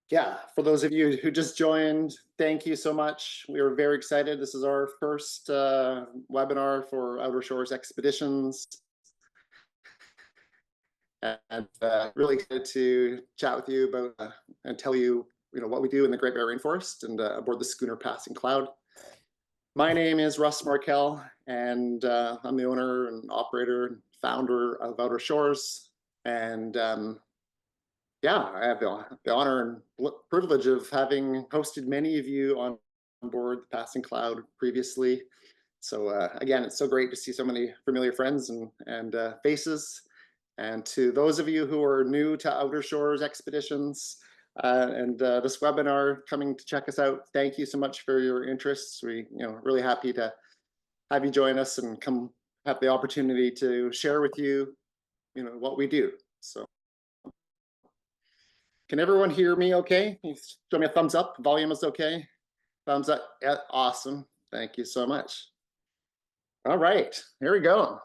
Yeah, for those of you who just joined, thank you so much. We are very excited. This is our first webinar for Outer Shores Expeditions. And really excited to chat with you about and tell you, what we do in the Great Barrier Rainforest and aboard the schooner Passing Cloud. My name is Russ Markel, and I'm the owner and operator and founder of Outer Shores. And yeah, I have the honor and privilege of having hosted many of you on board the Passing Cloud previously. So again, it's so great to see so many familiar friends and faces. And to those of you who are new to Outer Shores Expeditions and this webinar coming to check us out, thank you so much for your interests. We, really happy to have you join us and come have the opportunity to share with you, what we do. So. Can everyone hear me okay? Can you show me a thumbs up? Volume is okay? Thumbs up. Yeah, awesome. Thank you so much. All right, here we go.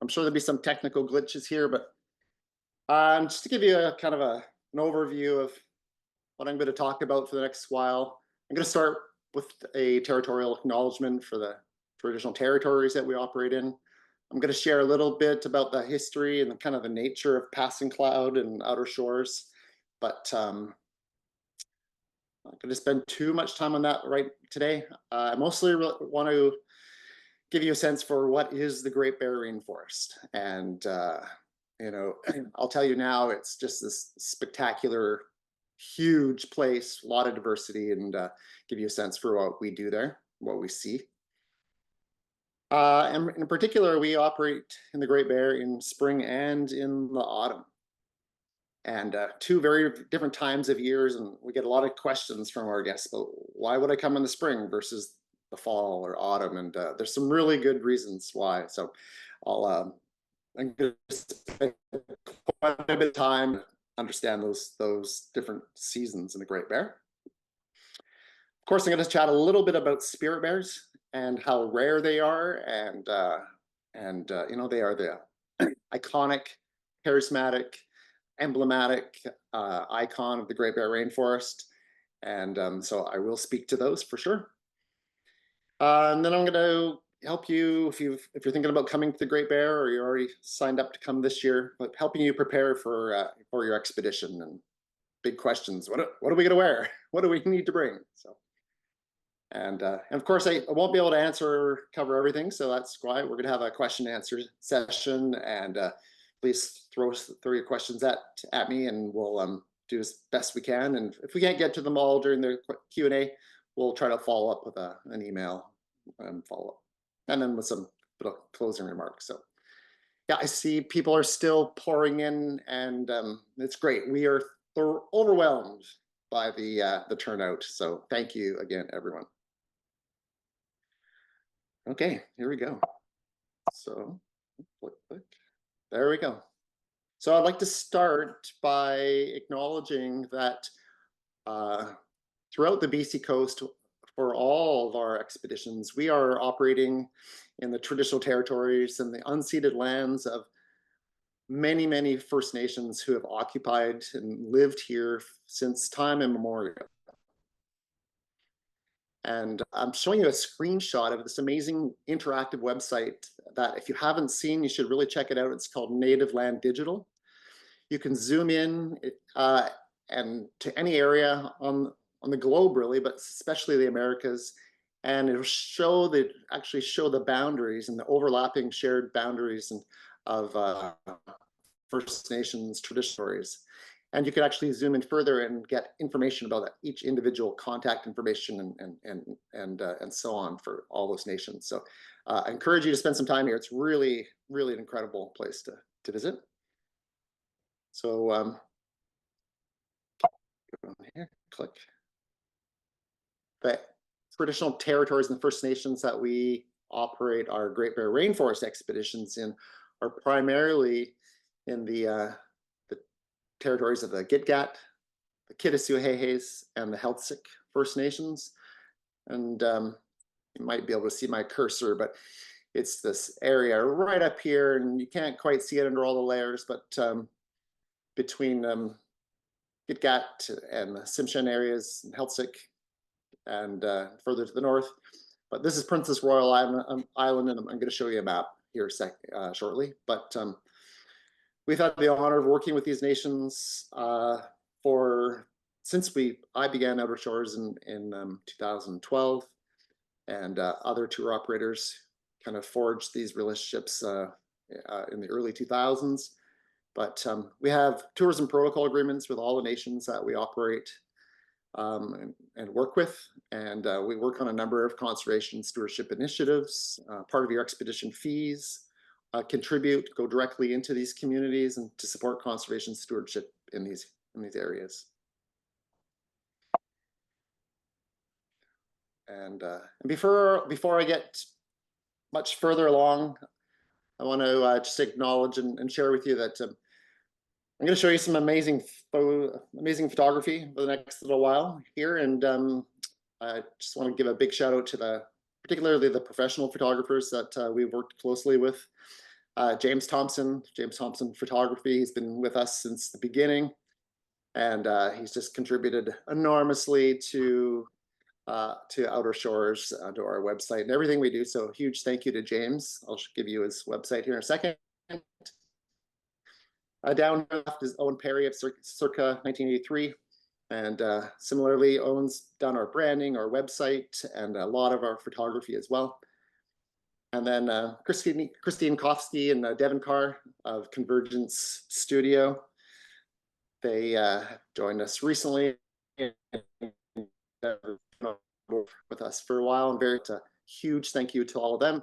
I'm sure there'll be some technical glitches here, but just to give you a kind of an overview of what I'm going to talk about for the next while, I'm going to start with a territorial acknowledgement for the traditional territories that we operate in. I'm going to share a little bit about the history and kind of the nature of Passing Cloud and Outer Shores, but I'm not going to spend too much time on that right today. I mostly want to give you a sense for what is the Great Barrier Rainforest. And, I'll tell you now, it's just this spectacular, huge place, a lot of diversity, and give you a sense for what we do there, what we see. And in particular, we operate in the Great Barrier in spring and in the autumn. And two very different times of years, and we get a lot of questions from our guests about why would I come in the spring versus the fall or autumn, and there's some really good reasons why. So I'm going to spend quite a bit of time to understand those different seasons in the Great Barrier. Of course, I'm going to chat a little bit about spirit bears and how rare they are, and they are the iconic, charismatic, emblematic icon of the Great Barrier Rainforest, and so I will speak to those for sure. And then I'm going to help you if you're thinking about coming to the Great Barrier, or you're already signed up to come this year, but helping you prepare for your expedition. And big questions: what are we going to wear? What do we need to bring? So. And of course, I won't be able to cover everything, so that's why we're going to have a question and answer session. And please throw your questions at me, and we'll do as best we can. And if we can't get to them all during the Q&A, we'll try to follow up with an email follow-up, and then with some closing remarks. So yeah, I see people are still pouring in, and it's great. We are overwhelmed by the turnout. So thank you again, everyone. Okay, here we go. So, there we go. So I'd like to start by acknowledging that throughout the BC coast, for all of our expeditions, we are operating in the traditional territories and the unceded lands of many, many First Nations who have occupied and lived here since time immemorial. And I'm showing you a screenshot of this amazing interactive website that, if you haven't seen, you should really check it out. It's called Native Land Digital. You can zoom in and to any area on the globe, really, but especially the Americas, and it'll actually show the boundaries and the overlapping shared boundaries of First Nations traditories. And you can actually zoom in further and get information about each individual contact information and so on for all those nations. So I encourage you to spend some time here. It's really, really an incredible place to visit. So go on here, click. The traditional territories and First Nations that we operate our Great Barrier Rainforest expeditions in are primarily in the territories of the Gitgat, the Kitasoo-Hehes, and the Heiltsuk First Nations. And you might be able to see my cursor, but it's this area right up here, and you can't quite see it under all the layers, but between Gitgat and the Simshen areas, and Helsinki, and further to the north. But this is Princess Royal Island, and I'm going to show you a map here shortly. But we've had the honor of working with these nations since I began Outer Shores in 2012, and other tour operators kind of forged these relationships in the early 2000s. But we have tourism protocol agreements with all the nations that we operate and work with. And we work on a number of conservation stewardship initiatives. Part of your expedition fees go directly into these communities and to support conservation stewardship in these areas. And before I get much further along, I want to just acknowledge and share with you that I'm going to show you some amazing photography for the next little while here. And I just want to give a big shout out to particularly the professional photographers that we've worked closely with. James Thompson Photography. He's been with us since the beginning, and he's just contributed enormously to Outer Shores, to our website and everything we do. So huge thank you to James. I'll give you his website here in a second. Down left is Owen Perry of circa 1983. And similarly, Owen's done our branding, our website, and a lot of our photography as well. And then Christine Kofsky and Devin Carr of Convergence Studio. They joined us recently with us for a while. And a huge thank you to all of them.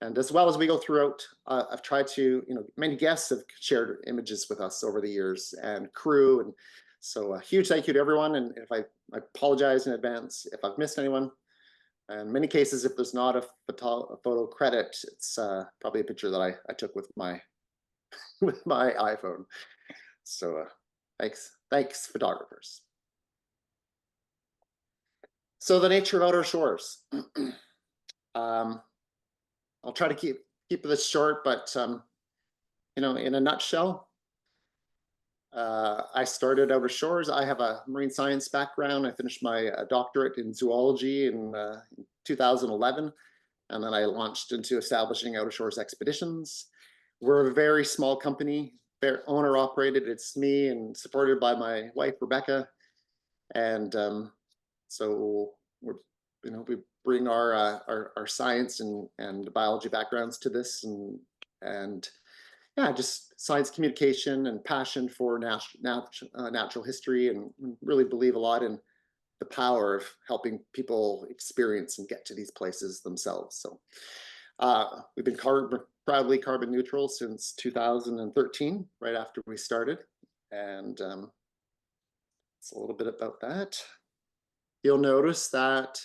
And as well as we go throughout, I've tried to, many guests have shared images with us over the years, and crew. And so a huge thank you to everyone. And if I apologize in advance if I've missed anyone. In many cases, if there's not a photo credit, it's probably a picture that I took with my iPhone. So thanks, photographers. So the nature of Outer Shores. I'll try to keep this short, but in a nutshell, I started Outer Shores. I have a marine science background. I finished my doctorate in zoology in 2011, and then I launched into establishing Outer Shores Expeditions. We're a very small company, owner operated. It's me and supported by my wife Rebecca, and so we bring our science and biology backgrounds to this, and yeah, just science communication and passion for natural history, and really believe a lot in the power of helping people experience and get to these places themselves. So we've been proudly carbon neutral since 2013, right after we started, and it's a little bit about that. You'll notice that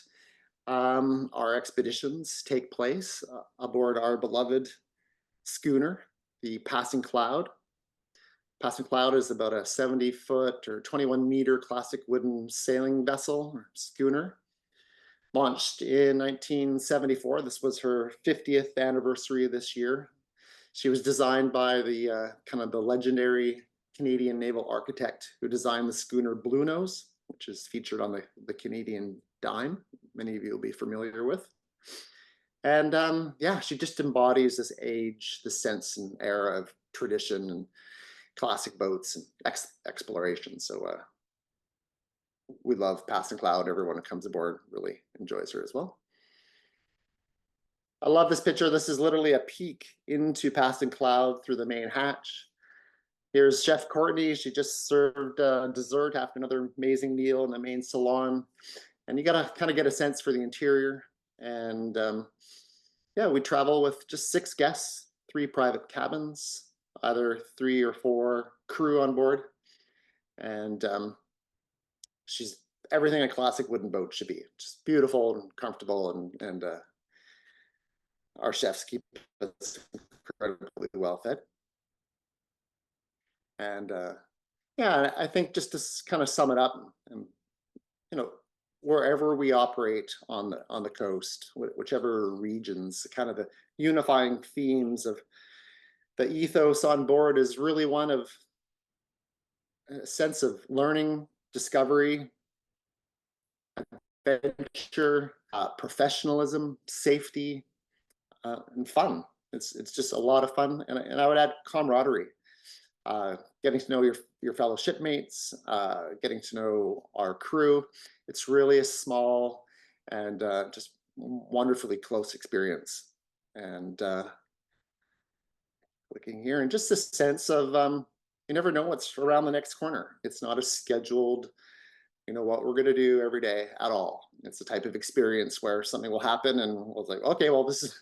our expeditions take place aboard our beloved schooner, the Passing Cloud. Passing Cloud is about a 70-foot or 21-meter classic wooden sailing vessel or schooner. Launched in 1974. This was her 50th anniversary this year. She was designed by the kind of the legendary Canadian naval architect who designed the schooner Bluenose, which is featured on the Canadian dime. Many of you will be familiar with. And yeah, she just embodies this age, the sense and era of tradition and classic boats and exploration. So we love Passing Cloud. Everyone who comes aboard really enjoys her as well. I love this picture. This is literally a peek into Passing Cloud through the main hatch. Here's Chef Courtney. She just served dessert after another amazing meal in the main salon. And you gotta kind of get a sense for the interior. And yeah, we travel with just 6 guests, 3 private cabins, either 3 or 4 crew on board. And she's everything a classic wooden boat should be. Just beautiful and comfortable, and our chefs keep us incredibly well fed. And yeah, I think just to kind of sum it up, wherever we operate on the coast, whichever regions, kind of the unifying themes of the ethos on board is really one of a sense of learning, discovery, adventure, professionalism, safety, and fun. It's just a lot of fun, and I would add camaraderie, getting to know your fellow shipmates, getting to know our crew. It's really a small and just wonderfully close experience. And looking here, and just a sense of you never know what's around the next corner. It's not a scheduled, what we're going to do every day at all. It's the type of experience where something will happen and we'll like, okay, well, this is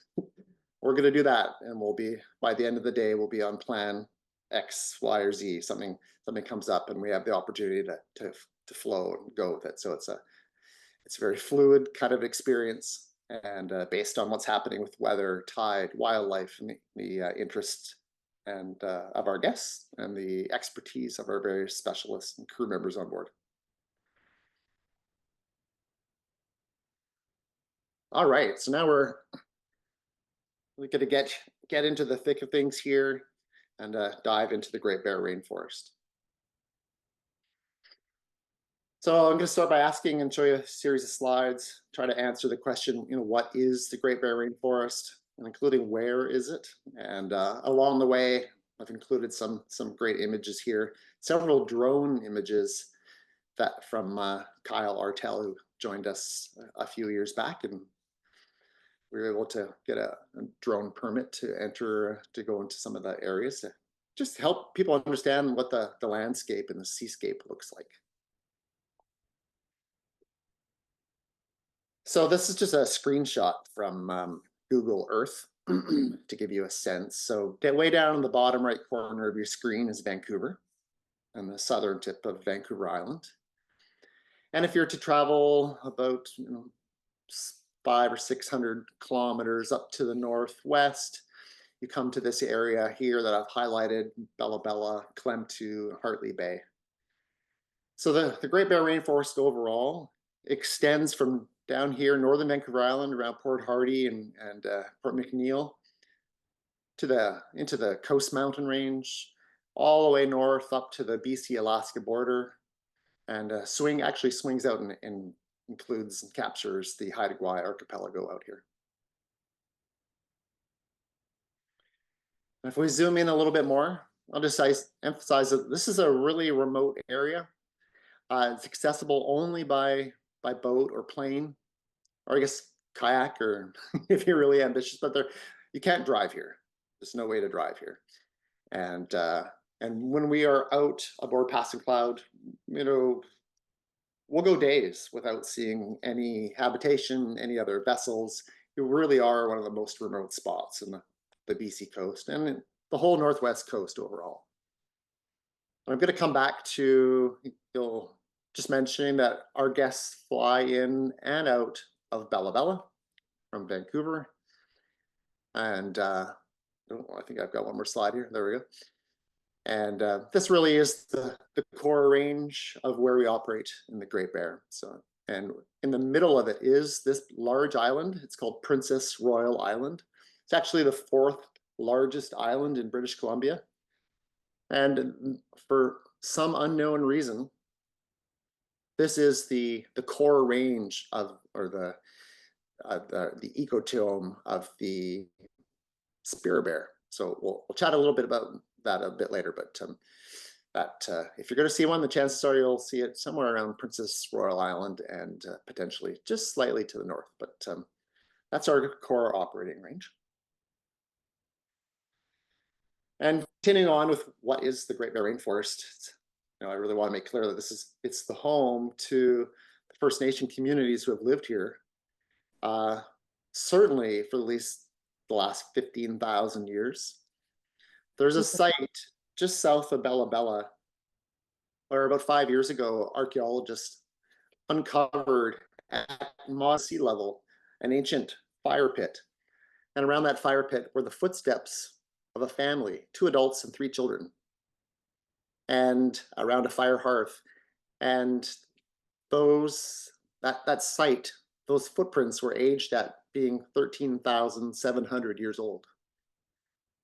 we're going to do that, and we'll be, by the end of the day, we'll be on plan X, Y, or Z. Something comes up and we have the opportunity to flow and go with it. So it's a very fluid kind of experience, and based on what's happening with weather, tide, wildlife, and the interest and of our guests and the expertise of our various specialists and crew members on board. All right, so now we're going to get into the thick of things here and dive into the Great Bear Rainforest. So I'm going to start by asking and show you a series of slides, try to answer the question, what is the Great Bear Rainforest, and including where is it? And along the way, I've included some great images here, several drone images that from Kyle Artel, who joined us a few years back, and we were able to get a drone permit to enter, to go into some of the areas to just help people understand what the landscape and the seascape looks like. So this is just a screenshot from Google Earth to give you a sense. So way down in the bottom right corner of your screen is Vancouver and the southern tip of Vancouver Island. And if you're to travel about 500 or 600 kilometers up to the northwest, you come to this area here that I've highlighted: Bella Bella, Klemtu, Hartley Bay. So the Great Bear Rainforest overall extends from down here, northern Vancouver Island, around Port Hardy and Port McNeill, into the Coast Mountain Range, all the way north up to the BC-Alaska border, and actually swings out and includes and captures the Haida Gwaii archipelago out here. And if we zoom in a little bit more, I'll just emphasize that this is a really remote area. It's accessible only by boat or plane, or I guess kayak, or if you're really ambitious, but you can't drive here. There's no way to drive here. And when we are out aboard Passing Cloud, we'll go days without seeing any habitation, any other vessels. You really are one of the most remote spots in the BC coast and the whole Northwest coast overall. And I'm going to come back to just mentioning that our guests fly in and out of Bella Bella from Vancouver. And I think I've got one more slide here. There we go. And this really is the core range of where we operate in the Great Bear. So, and in the middle of it is this large island. It's called Princess Royal Island. It's actually the 4th largest island in British Columbia. And for some unknown reason, this is the core range of, or the ecotone of the Spear Bear. So we'll chat a little bit about that a bit later, but if you're going to see one, the chances are you'll see it somewhere around Princess Royal Island and potentially just slightly to the north. But that's our core operating range. And continuing on with what is the Great Bear Rainforest, I really want to make clear that it's the home to the First Nation communities who have lived here, certainly for at least the last 15,000 years. There's a site just south of Bella Bella where about 5 years ago, archaeologists uncovered at modest sea level an ancient fire pit. And around that fire pit were the footsteps of a family, 2 adults and 3 children, and around a fire hearth. And that site, those footprints were aged at being 13,700 years old.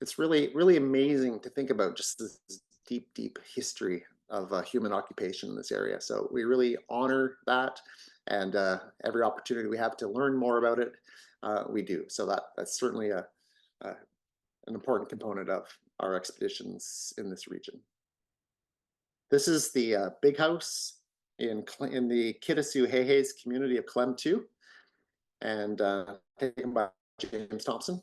It's really, really amazing to think about just this deep, deep history of human occupation in this area. So we really honor that, and every opportunity we have to learn more about it, we do. So that's certainly an important component of our expeditions in this region. This is the big house in the Kitasoo-Hayes community of Klemtu, and taken by James Thompson,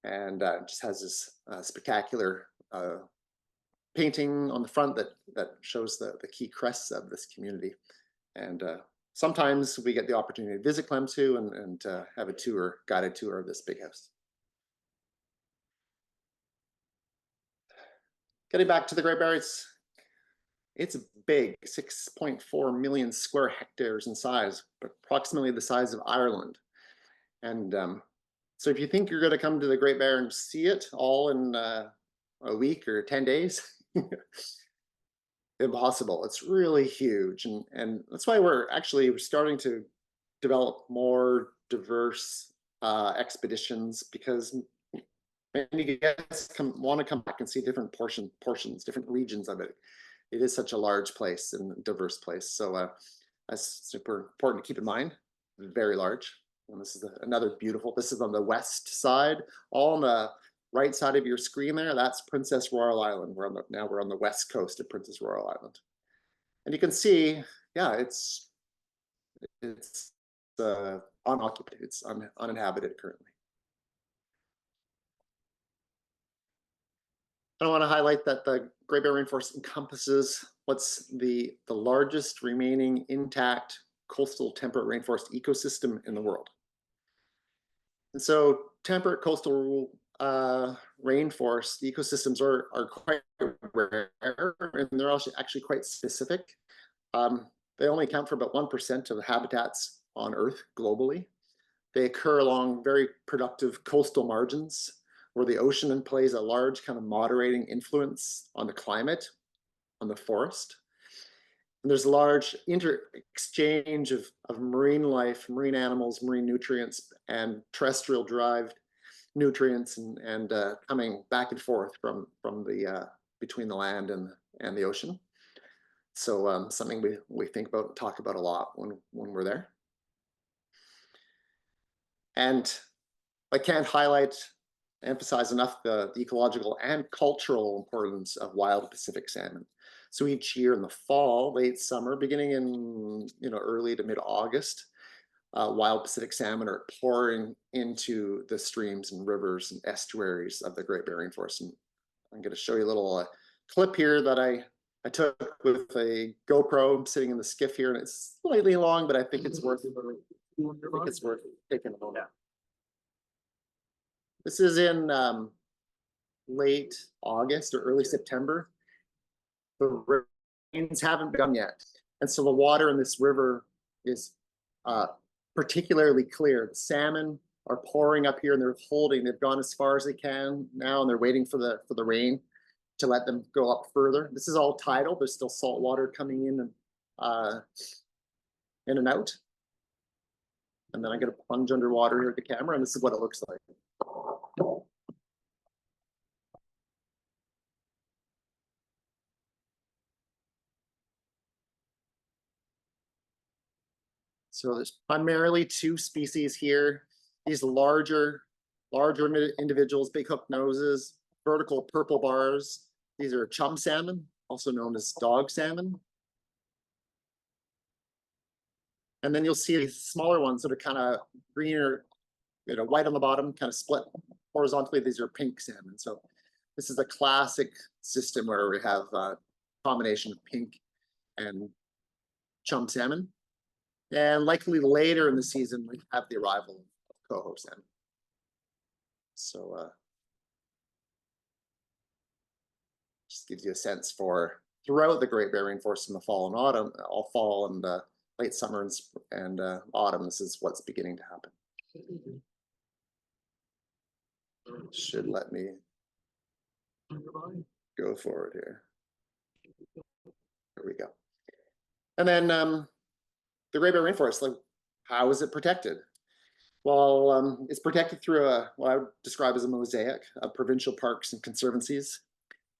and just has this spectacular painting on the front that shows the key crests of this community. And sometimes we get the opportunity to visit Klemtu and have a guided tour of this big house. Getting back to the Great Barrier, it's big, 6.4 million square hectares in size, but approximately the size of Ireland. And so if you think you're going to come to the Great Barrier and see it all in a week or 10 days, impossible. It's really huge. And that's why we're starting to develop more diverse expeditions, because many guests want to come back and see different portions, different regions of it. It is such a large place and diverse place. So that's super important to keep in mind. Very large. And this is another beautiful, this is on the west side, all on the right side of your screen there. That's Princess Royal Island. Now we're on the west coast of Princess Royal Island. And you can see, yeah, it's unoccupied, it's uninhabited currently. I want to highlight that the Great Barrier Rainforest encompasses what's the largest remaining intact coastal temperate rainforest ecosystem in the world. And so temperate coastal rainforest ecosystems are quite rare, and they're also actually quite specific. They only account for about 1% of the habitats on Earth globally. They occur along very productive coastal margins, where the ocean plays a large kind of moderating influence on the climate, on the forest. And there's a large exchange of marine life, marine animals, marine nutrients, and terrestrial derived nutrients, and coming back and forth from the between the land and the ocean. So something we think about and talk about a lot when we're there. And I can't emphasize enough the ecological and cultural importance of wild Pacific salmon. So each year in the fall, late summer, beginning in early to mid-August, wild Pacific salmon are pouring into the streams and rivers and estuaries of the Great Barrier Rainforest. And I'm going to show you a little clip here that I took with a GoPro. I'm sitting in the skiff here, and it's slightly long, but I think it's worth taking a moment. This is in late August or early September. The rains haven't begun yet, and so the water in this river is particularly clear. The salmon are pouring up here, and they've gone as far as they can now, and they're waiting for the rain to let them go up further. This is all tidal. There's still salt water coming in and out. And then I'm going to plunge underwater here at the camera, and this is what it looks like. So there's primarily two species here. These larger individuals, big hook noses, vertical purple bars. These are chum salmon, also known as dog salmon. And then you'll see these smaller ones that are kind of greener, white on the bottom, kind of split horizontally. These are pink salmon. So this is a classic system where we have a combination of pink and chum salmon. And likely later in the season, we have the arrival of coho salmon. So just gives you a sense for throughout the Great Barrier Rainforest in the fall and autumn, all fall and late summer and autumn, this is what's beginning to happen. Should let me go forward here. There we go. And then the Great Barrier Rainforest, like, how is it protected? Well, it's protected through what I would describe as a mosaic of provincial parks and conservancies.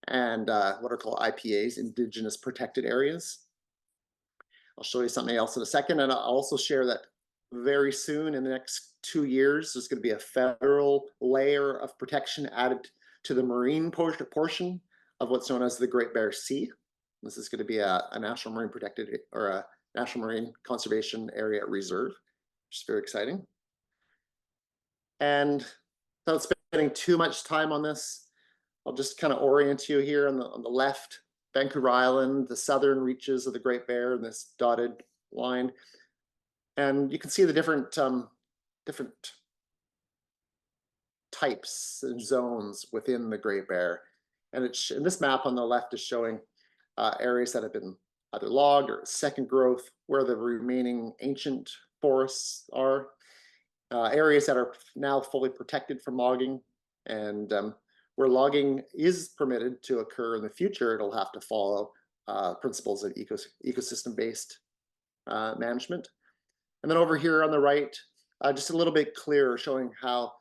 and what are called IPAs, Indigenous Protected Areas. I'll show you something else in a second, and I'll also share that very soon in the next 2 years, there's going to be a federal layer of protection added to the marine portion of what's known as the Great Bear Sea. This is going to be a national marine protected or a national marine conservation area reserve, which is very exciting. And without spending too much time on this, I'll just kind of orient you here on the left, Vancouver Island, the southern reaches of the Great Bear in this dotted line. And you can see the different types and zones within the Great Bear. And in this map on the left is showing areas that have been either logged or second growth, where the remaining ancient forests are, areas that are now fully protected from logging, and where logging is permitted to occur in the future, it'll have to follow principles of ecosystem-based management. And then over here on the right, just a little bit clearer, showing how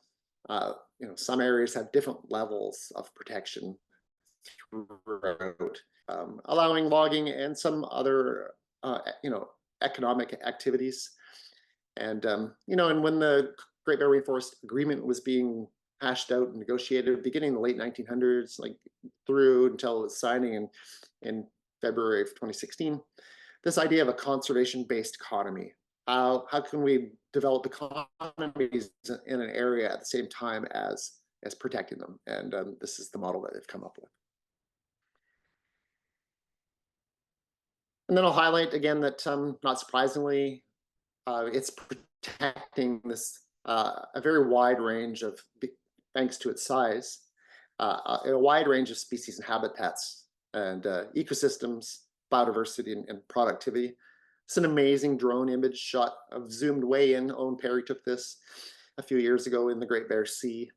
some areas have different levels of protection throughout, allowing logging and some other economic activities. And and when the Great Bear Rainforest Agreement was being hashed out and negotiated, beginning in the late 1900s, like through until its signing in February of 2016, this idea of a conservation-based economy. How can we develop economies in an area at the same time as protecting them? And this is the model that they've come up with. And then I'll highlight again that, not surprisingly, it's protecting this a very wide range of, thanks to its size, a wide range of species and habitats and ecosystems, biodiversity, and productivity. It's an amazing drone image shot of zoomed way in. Owen Perry took this a few years ago in the Great Bear Sea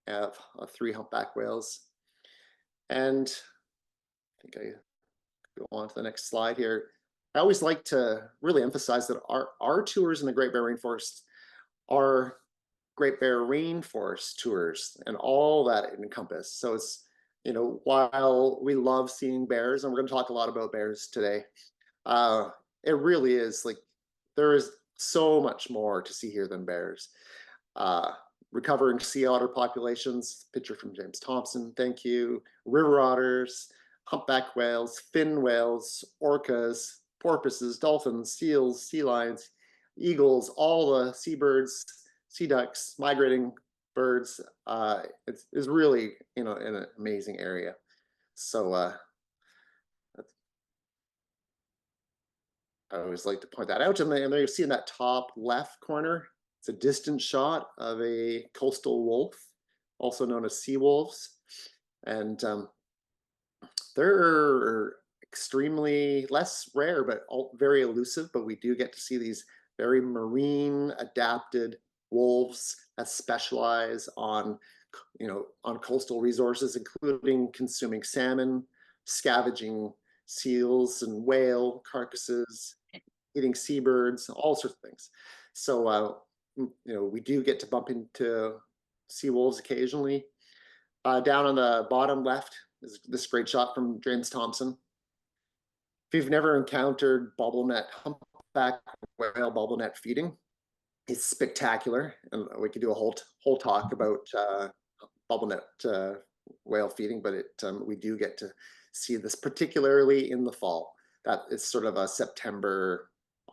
of 3 humpback whales. And I think I go on to the next slide here. I always like to really emphasize that our tours in the Great Bear Rainforest are Great Bear Rainforest tours and all that it encompasses. So it's, while we love seeing bears, and we're going to talk a lot about bears today, it really is like there is so much more to see here than bears. Recovering sea otter populations, picture from James Thompson, thank you. River otters, humpback whales, fin whales, orcas, porpoises, dolphins, seals, sea lions, eagles, all the seabirds, sea ducks, migrating birds. It's really, an amazing area. So I always like to point that out. And there you see in that top left corner, it's a distant shot of a coastal wolf, also known as sea wolves. And they're extremely less rare, but very elusive. But we do get to see these very marine adapted wolves that specialize on, on coastal resources, including consuming salmon, scavenging seals and whale carcasses, eating seabirds, all sorts of things. So, we do get to bump into sea wolves occasionally. Down on the bottom left is this great shot from James Thompson. If you've never encountered bobblenet humpback whale bobblenet feeding, it's spectacular, and we could do a whole talk about bobblenet whale feeding, but we do get to see this particularly in the fall. That is sort of a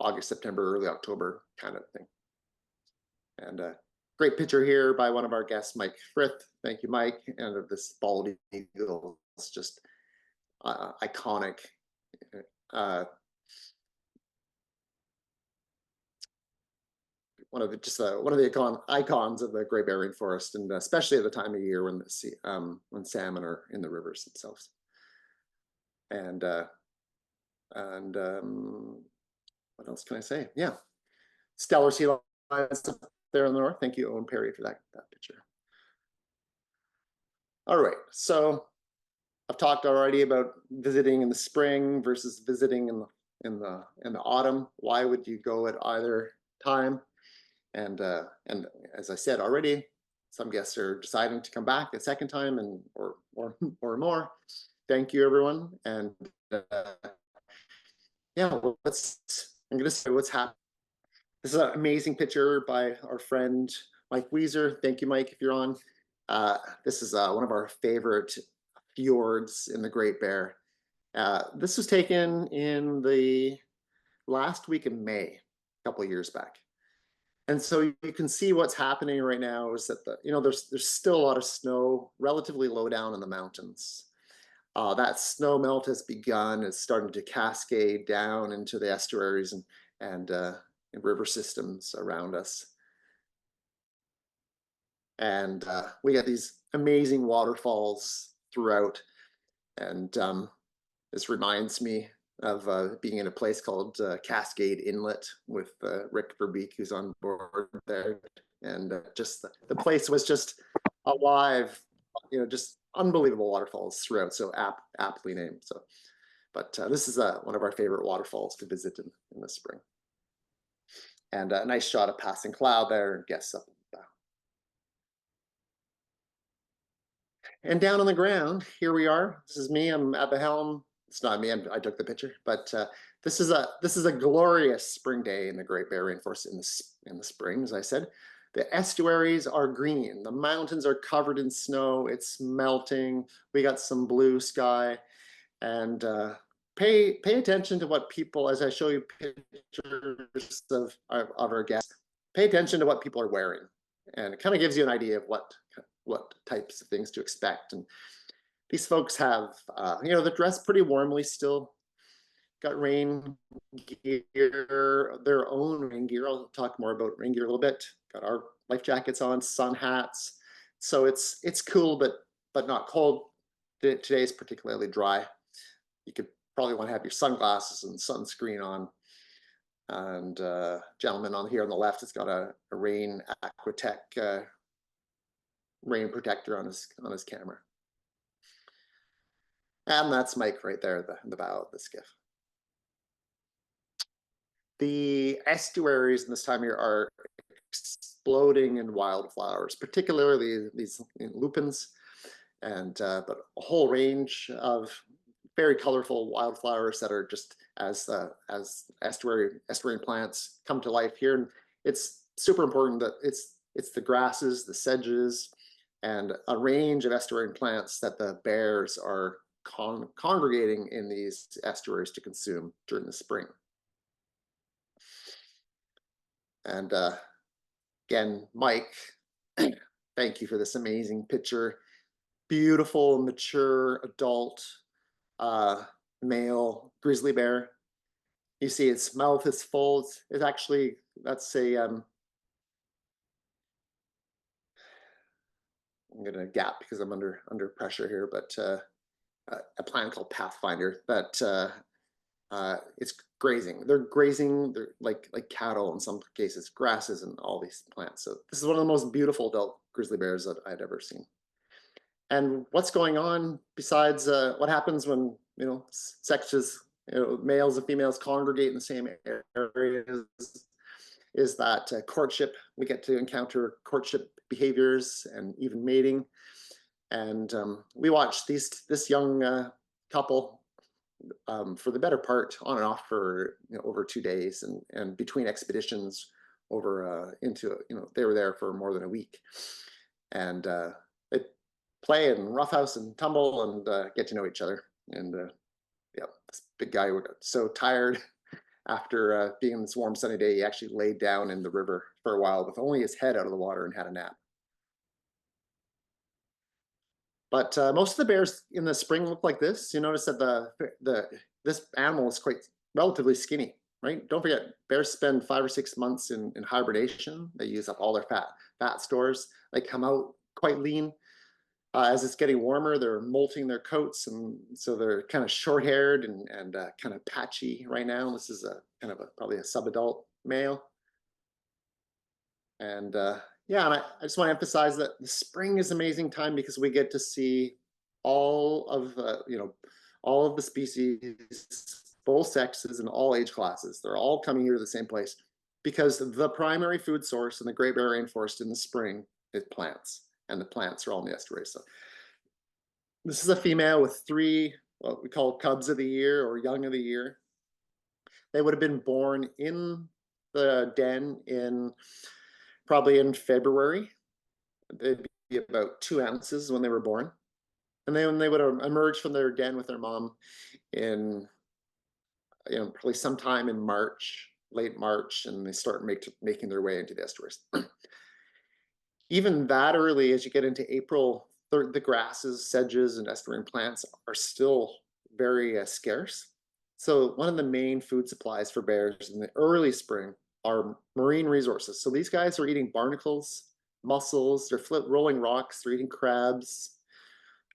August, September, early October kind of thing. And great picture here by one of our guests, Mike Frith. Thank you, Mike. And of this bald eagle, it's just iconic. One of the icons of the Great Bear Rainforest, and especially at the time of year when salmon are in the rivers themselves. And what else can I say? Yeah, stellar sea lions there in the north. Thank you, Owen Perry, for that picture. All right, so I've talked already about visiting in the spring versus visiting in the autumn. Why would you go at either time? And as I said already, some guests are deciding to come back a second time or more. thank you, everyone. And yeah, well, I'm going to say what's happening. This is an amazing picture by our friend Mike Weiser. Thank you, Mike, if you're on. This is one of our favorite fjords in the Great Bear. This was taken in the last week of May, a couple of years back. And so you can see what's happening right now is that there's still a lot of snow relatively low down in the mountains. That snow melt has begun. It's starting to cascade down into the estuaries and river systems around us. And we get these amazing waterfalls throughout. And this reminds me of being in a place called Cascade Inlet with Rick Verbeek, who's on board there. And just the place was just alive, just unbelievable waterfalls throughout. So aptly named. So, but this is one of our favorite waterfalls to visit in the spring. And a nice shot of passing cloud there and guests up. And down on the ground, here we are. This is me. I'm at the helm. It's not me. I took the picture, but this is a glorious spring day in the Great Bear Rainforest in the spring. As I said, the estuaries are green. The mountains are covered in snow. It's melting. We got some blue sky, and pay attention to what people, as I show you pictures of our guests. Pay attention to what people are wearing, and it kind of gives you an idea of what types of things to expect. And these folks have, they're dressed pretty warmly still. Got rain gear, their own rain gear. I'll talk more about rain gear a little bit. Got our life jackets on, sun hats. So it's cool, but not cold. Today is particularly dry. You could probably want to have your sunglasses and sunscreen on. And gentleman on here on the left has got a Rain Aquatech rain protector on his camera. And that's Mike right there, the bow of the skiff. The estuaries in this time of year are exploding in wildflowers, particularly these lupins, and but a whole range of very colorful wildflowers that are just as estuary plants come to life here. And it's super important that it's the grasses, the sedges, and a range of estuarine plants that the bears are congregating in these estuaries to consume during the spring. And again, Mike, thank you for this amazing picture. Beautiful, mature, adult, male grizzly bear. You see its mouth is full. It's actually, that's I'm gonna gap because I'm under pressure here, but a plant called Pathfinder that it's grazing. They're grazing. They're like cattle in some cases, grasses and all these plants. So this is one of the most beautiful adult grizzly bears that I'd ever seen. And what's going on besides what happens when sexes, males and females congregate in the same areas, is that courtship. We get to encounter courtship behaviors and even mating. And we watched this young couple for the better part on and off for over 2 days, and between expeditions over into they were there for more than a week, and they play and roughhouse and tumble and get to know each other. And yeah, this big guy got so tired after being in this warm sunny day, he actually laid down in the river for a while with only his head out of the water and had a nap. But most of the bears in the spring look like this. You notice that this animal is quite relatively skinny, right? Don't forget, bears spend 5 or 6 months in hibernation. They use up all their fat stores. They come out quite lean. As it's getting warmer, they're molting their coats, and so they're kind of short-haired and kind of patchy right now. This is probably a subadult male. And yeah, and I just want to emphasize that the spring is an amazing time because we get to see all of all of the species, both sexes and all age classes. They're all coming here to the same place because the primary food source in the Great Bear Rainforest in the spring is plants, and the plants are all in the estuary. So This is a female with three, what we call cubs of the year or young of the year. They would have been born in the den in probably in February. They'd be about 2 ounces when they were born. And then they would have emerged from their den with their mom in, probably sometime in March, late March, and they start making their way into the estuaries. Even that early, as you get into April, the grasses, sedges, and estuarine plants are still very scarce. So one of the main food supplies for bears in the early spring are marine resources. So these guys are eating barnacles, mussels, they're rolling rocks, they're eating crabs,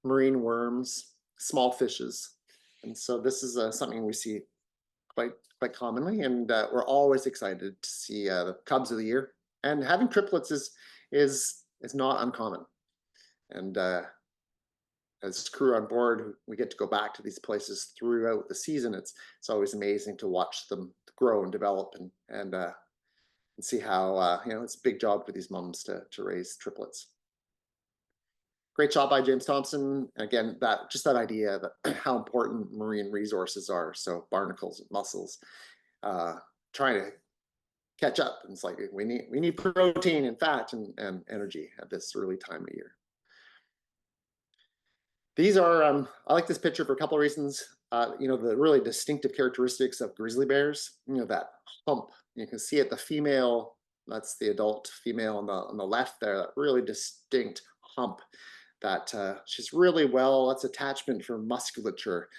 marine worms, small fishes. And so this is something we see quite commonly, and we're always excited to see the cubs of the year. And having triplets is not uncommon. And as crew on board, we get to go back to these places throughout the season. It's always amazing to watch them grow and develop, and see how it's a big job for these mums to raise triplets. Great job by James Thompson. Again, that idea that how important marine resources are. So barnacles, mussels, trying to catch up. And it's like we need protein and fat and energy at this early time of year. These are I like this picture for a couple of reasons. The really distinctive characteristics of grizzly bears. That hump. You can see it. The female, that's the adult female on the left there. That really distinct hump. That she's really that's attachment for musculature,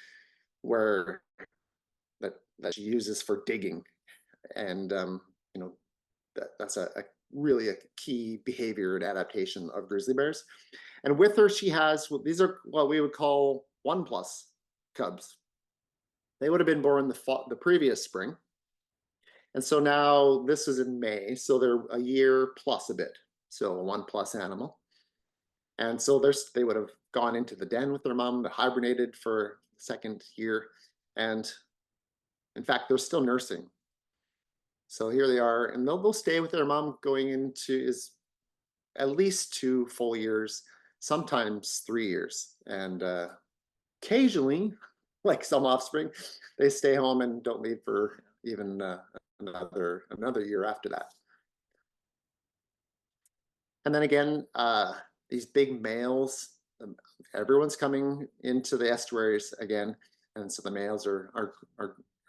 where that she uses for digging, and that's really a key behavior and adaptation of grizzly bears. And with her, she has these are what we would call 1+ cubs. They would have been born the previous spring, and so now this is in May, so they're a year plus a bit, so a 1+ animal. And so they would have gone into the den with their mom, hibernated for the second year, and in fact, they're still nursing. So here they are, and they'll stay with their mom going into at least 2 full years, sometimes 3 years, and occasionally, like some offspring, they stay home and don't leave for even another year after that. And then again, these big males, everyone's coming into the estuaries again, and so the males are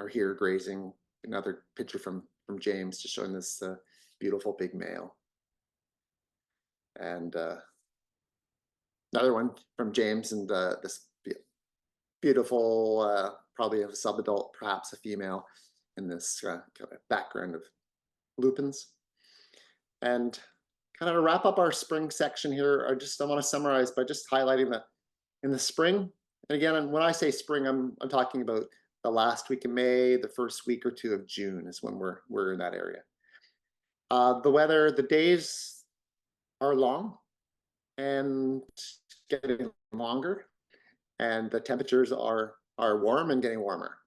here grazing. Another picture from James, just showing this beautiful big male, and another one from James, and this beautiful, probably a subadult, perhaps a female, in this kind of background of lupins. And kind of to wrap up our spring section here, I want to summarize by just highlighting that in the spring, and again, when I say spring, I'm talking about the last week of May, the first week or two of June is when we're in that area. The weather, the days are long and getting longer, and the temperatures are warm and getting warmer.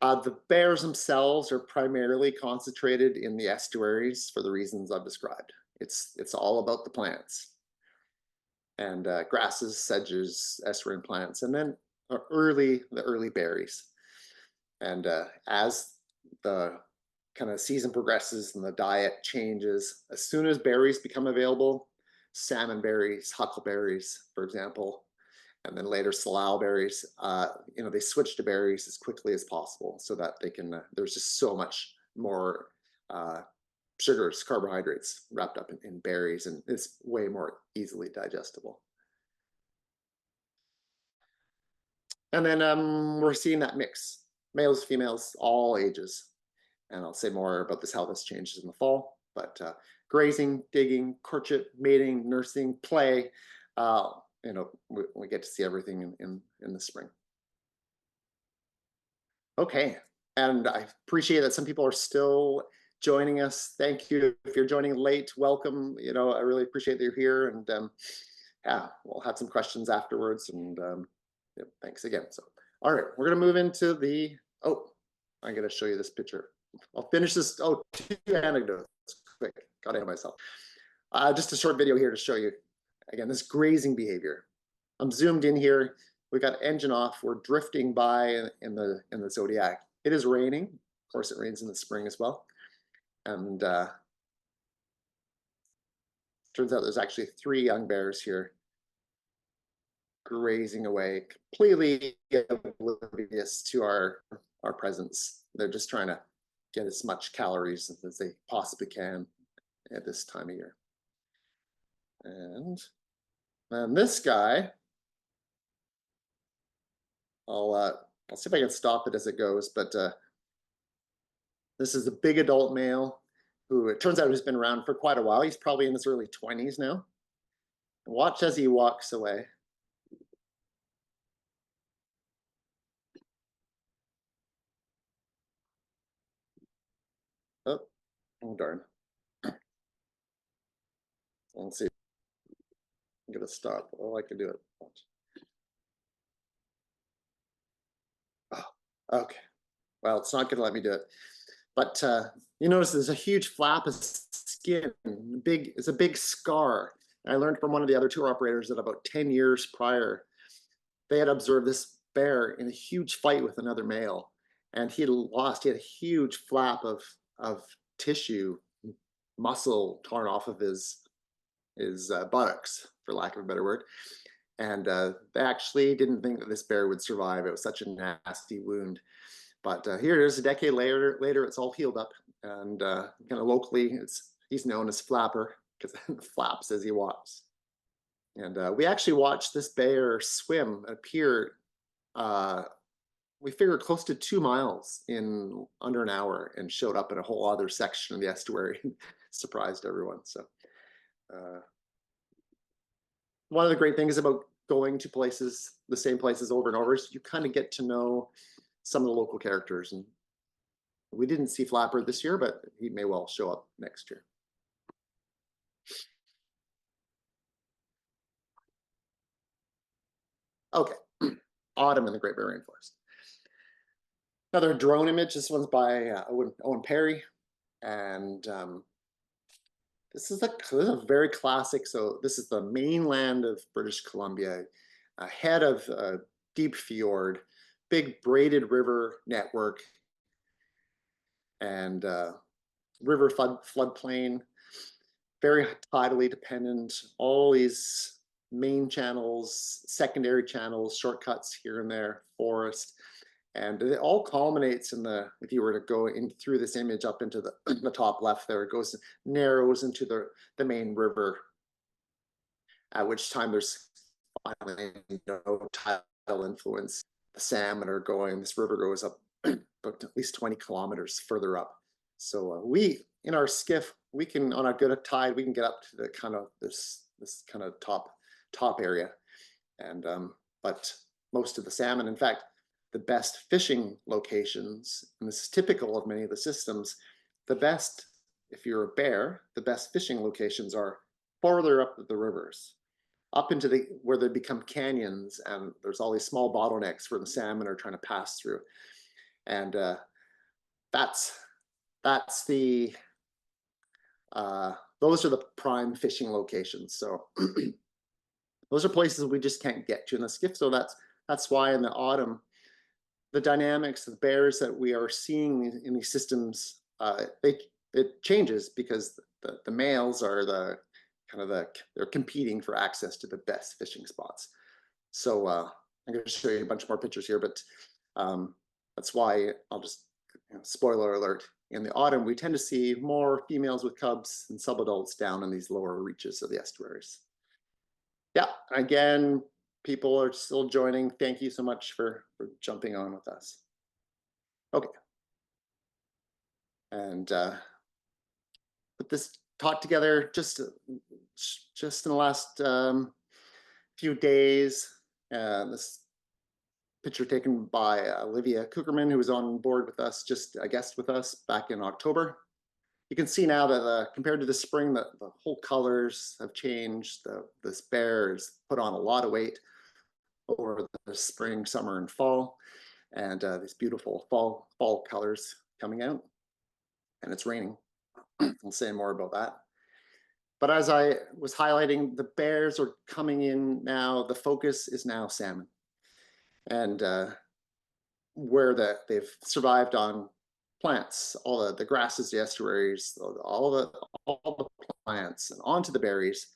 The bears themselves are primarily concentrated in the estuaries for the reasons I've described. It's all about the plants and grasses, sedges, estuarine plants, and then the early berries. And as the kind of season progresses and the diet changes, as soon as berries become available, salmon berries, huckleberries, for example, and then later salal berries, they switch to berries as quickly as possible so that they can, there's just so much more sugars, carbohydrates wrapped up in berries, and it's way more easily digestible. And then we're seeing that mix, males, females, all ages. And I'll say more about how this changes in the fall, but grazing, digging, courtship, mating, nursing, play, we get to see everything in the spring. Okay, and I appreciate that some people are still joining us. Thank you. If you're joining late, welcome. I really appreciate that you're here, and yeah, we'll have some questions afterwards, and thanks again. So, all right, we're gonna move into I'm gonna show you this picture. I'll finish this. 2 anecdotes quick. Got ahead of myself. Just a short video here to show you again this grazing behavior. I'm zoomed in here. We got engine off. We're drifting by in the Zodiac. It is raining. Of course, it rains in the spring as well. And turns out there's actually 3 young bears here grazing away, completely oblivious to our presence. They're just trying to get as much calories as they possibly can at this time of year. And then this guy, I'll see if I can stop it as it goes, but this is a big adult male who it turns out has been around for quite a while. He's probably in his early 20s now. Watch as he walks away. Oh, oh darn. Let's see. I'm gonna stop. Oh, I can do it. Oh, okay. Well, it's not gonna let me do it. But you notice there's a huge flap of skin. It's a big scar. And I learned from one of the other tour operators that about 10 years prior, they had observed this bear in a huge fight with another male. And he had a huge flap of tissue, muscle torn off of his buttocks, for lack of a better word. And they actually didn't think that this bear would survive. It was such a nasty wound. But here it is, a decade later, it's all healed up. And kind of locally, he's known as Flapper because flaps as he walks. And we actually watched this bear swim, appear, we figured close to 2 miles in under an hour, and showed up in a whole other section of the estuary and surprised everyone. So one of the great things about going to places, the same places over and over, is you kind of get to know some of the local characters. And we didn't see Flapper this year, but he may well show up next year. Okay, autumn in the Great Bear Rainforest. Another drone image. This one's by Owen Perry, and this is a very classic. So this is the mainland of British Columbia, ahead of a deep fjord, big braided river network, and river floodplain, very tidally dependent. All these main channels, secondary channels, shortcuts here and there, forest. And it all culminates in if you were to go in through this image up into the top left there, it narrows into the main river, at which time there's finally no tidal influence. The salmon are going, this river goes up but at least 20 kilometers further up. So we, in our skiff, we can, on a good tide, we can get up to the kind of this kind of top area. And but most of the salmon, in fact, the best fishing locations, and this is typical of many of the systems, if you're a bear, the best fishing locations are farther up the rivers, up into where they become canyons, and there's all these small bottlenecks where the salmon are trying to pass through. And those are the prime fishing locations. So those are places we just can't get to in the skiff. So that's why in the autumn, the dynamics of bears that we are seeing in these systems, it changes because the males are they're competing for access to the best fishing spots. So I'm going to show you a bunch more pictures here, but that's why I'll just, spoiler alert, in the autumn, we tend to see more females with cubs and subadults down in these lower reaches of the estuaries. Yeah, again, people are still joining. Thank you so much for jumping on with us. Okay. And put this talk together just in the last few days. This picture taken by Olivia Kuckerman, who was on board with us, just a guest with us back in October. You can see now that compared to the spring, the whole colors have changed. This bear has put on a lot of weight over the spring, summer, and fall, and these beautiful fall colors coming out. And it's raining. I'll say more about that. But as I was highlighting, the bears are coming in now. The focus is now salmon, and where they've survived on plants, all the grasses, the estuaries, all the plants, and onto the berries.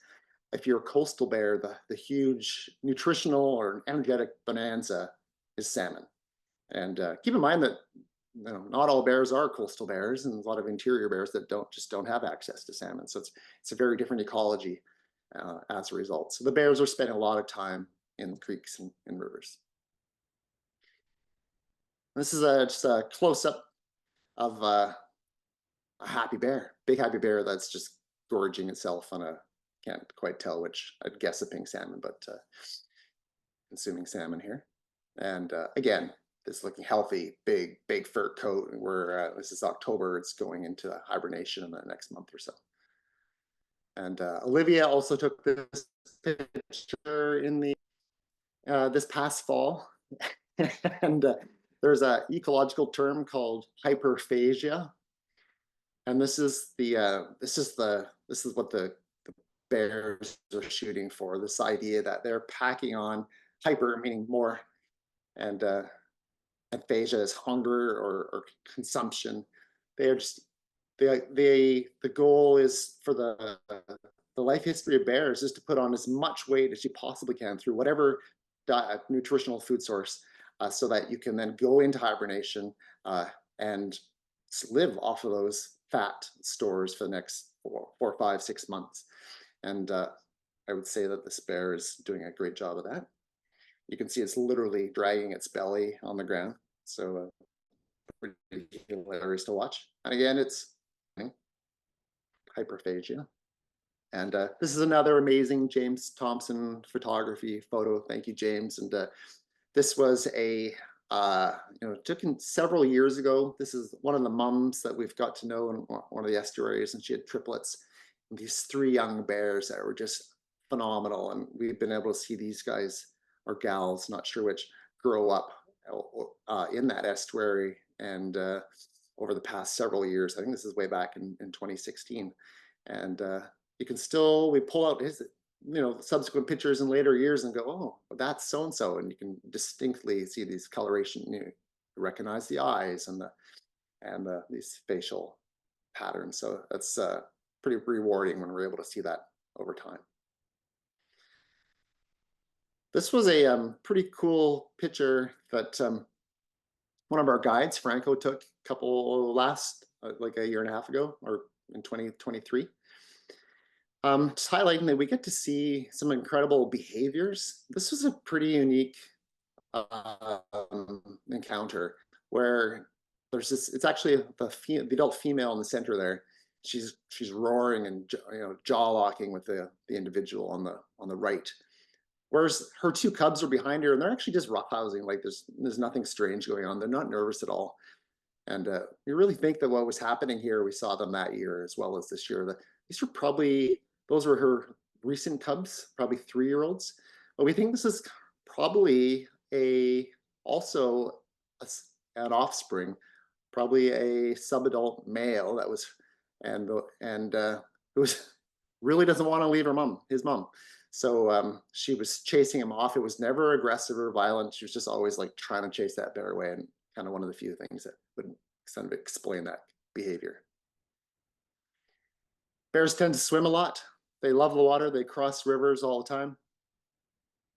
If you're a coastal bear, the huge nutritional or energetic bonanza is salmon. And keep in mind that not all bears are coastal bears, and a lot of interior bears that don't have access to salmon. So it's a very different ecology as a result. So the bears are spending a lot of time in creeks and rivers. This is just a close up of a happy bear, big happy bear that's just gorging itself on a, can't quite tell which, I'd guess a pink salmon, but consuming salmon here. And again, this looking healthy, big fur coat. Where this is October, it's going into hibernation in the next month or so. And Olivia also took this picture in the this past fall, and there's an ecological term called hyperphagia, and this is what the bears are shooting for. This idea that they're packing on, hyper meaning more, and aphasia is hunger or consumption. They are just the goal is for the life history of bears is to put on as much weight as you possibly can through whatever nutritional food source, so that you can then go into hibernation and live off of those fat stores for the next 4, 5, 6 months. And I would say that this bear is doing a great job of that. You can see it's literally dragging its belly on the ground. So pretty hilarious to watch. And again, it's hyperphagia. And this is another amazing James Thompson photography photo. Thank you, James. And this was took several years ago. This is one of the mums that we've got to know in one of the estuaries, and she had triplets. And these 3 young bears that were just phenomenal. And we've been able to see these guys, or gals, not sure which, grow up in that estuary. And over the past several years, I think this is way back in 2016. And you can still, we pull out his, subsequent pictures in later years and go, oh, that's so-and-so. And you can distinctly see these coloration, you recognize the eyes and these facial patterns. So that's pretty rewarding when we're able to see that over time. This was a pretty cool picture that one of our guides, Franco, took a couple like a year and a half ago, or in 2023. Just highlighting that we get to see some incredible behaviors. This was a pretty unique encounter where there's this, it's actually the adult female in the center there. She's roaring and jaw locking with the individual on the right. Whereas her 2 cubs are behind her, and they're actually just roughhousing. Like there's nothing strange going on. They're not nervous at all. And we really think that what was happening here, we saw them that year as well as this year. These were probably, those were her recent cubs, probably 3-year-olds. But we think this is probably also an offspring, probably a subadult male that was, and it was really doesn't want to leave his mom. So she was chasing him off. It was never aggressive or violent. She was just always like trying to chase that bear away, and kind of one of the few things that would kind of explain that behavior. Bears tend to swim a lot. They love the water. They cross rivers all the time.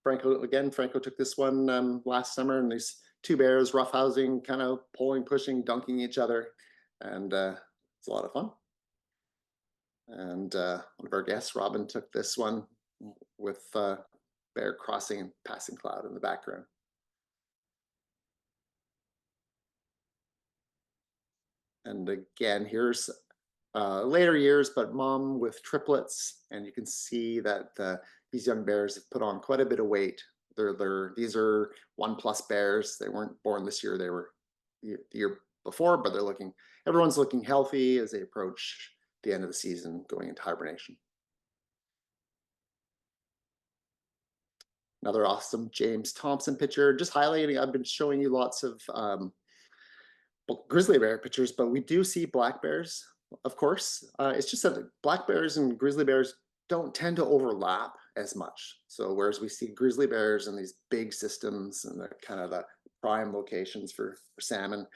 Franco took this one last summer, and these 2 bears roughhousing, kind of pulling, pushing, dunking each other. And it's a lot of fun. And one of our guests, Robin, took this one with bear crossing and passing cloud in the background. And again, here's later years, but mom with triplets, and you can see that these young bears have put on quite a bit of weight. These are 1+ bears. They weren't born this year; they were the year before, but everyone's looking healthy as they approach the end of the season, going into hibernation. Another awesome James Thompson picture, just highlighting. I've been showing you lots of grizzly bear pictures, but we do see black bears of course. It's just that black bears and grizzly bears don't tend to overlap as much. So whereas we see grizzly bears in these big systems and they're kind of the prime locations for salmon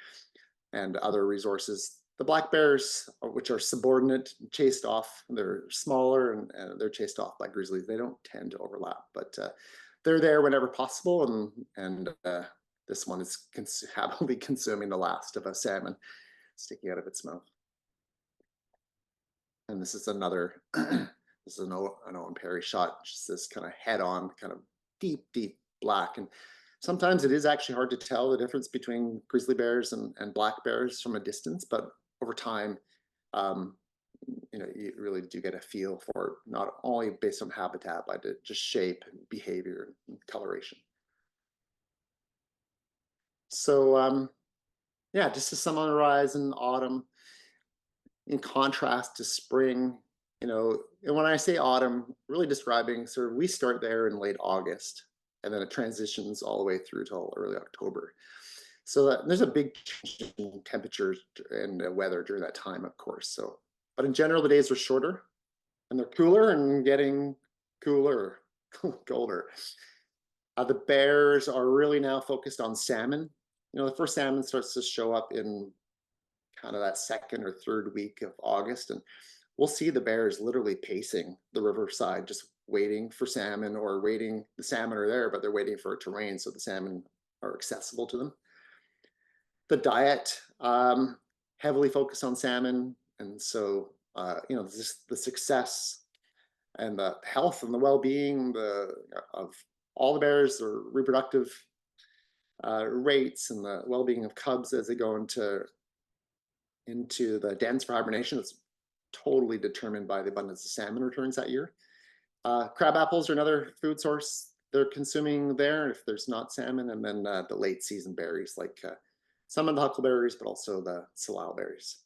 and other resources, the black bears, which are subordinate, chased off, they're smaller and they're chased off by grizzlies. They don't tend to overlap, but they're there whenever possible. And this one is happily consuming the last of a salmon sticking out of its mouth. And this is another, this is an Owen Perry shot, just this kind of head on, kind of deep black. And sometimes it is actually hard to tell the difference between grizzly bears and black bears from a distance, but over time, um, you really do get a feel for it, not only based on habitat, but just shape and behavior and coloration. So yeah, just to summarize, in autumn, in contrast to spring, and when I say autumn, really describing sort of, we start there in late August, and then it transitions all the way through till early October. So there's a big change in temperatures and weather during that time, of course. So, but in general, the days are shorter and they're cooler and getting cooler, colder. The bears are really now focused on salmon. The first salmon starts to show up in kind of that second or third week of August, and we'll see the bears literally pacing the riverside, just waiting for salmon, or waiting. The salmon are there, but they're waiting for it to rain so the salmon are accessible to them. The diet, heavily focused on salmon, and so the success and the health and the well-being of all the bears, their reproductive rates, and the well-being of cubs as they go into the dens for hibernation. It's totally determined by the abundance of salmon returns that year. Crab apples are another food source they're consuming there if there's not salmon, and then the late season berries like some of the huckleberries, but also the salal berries.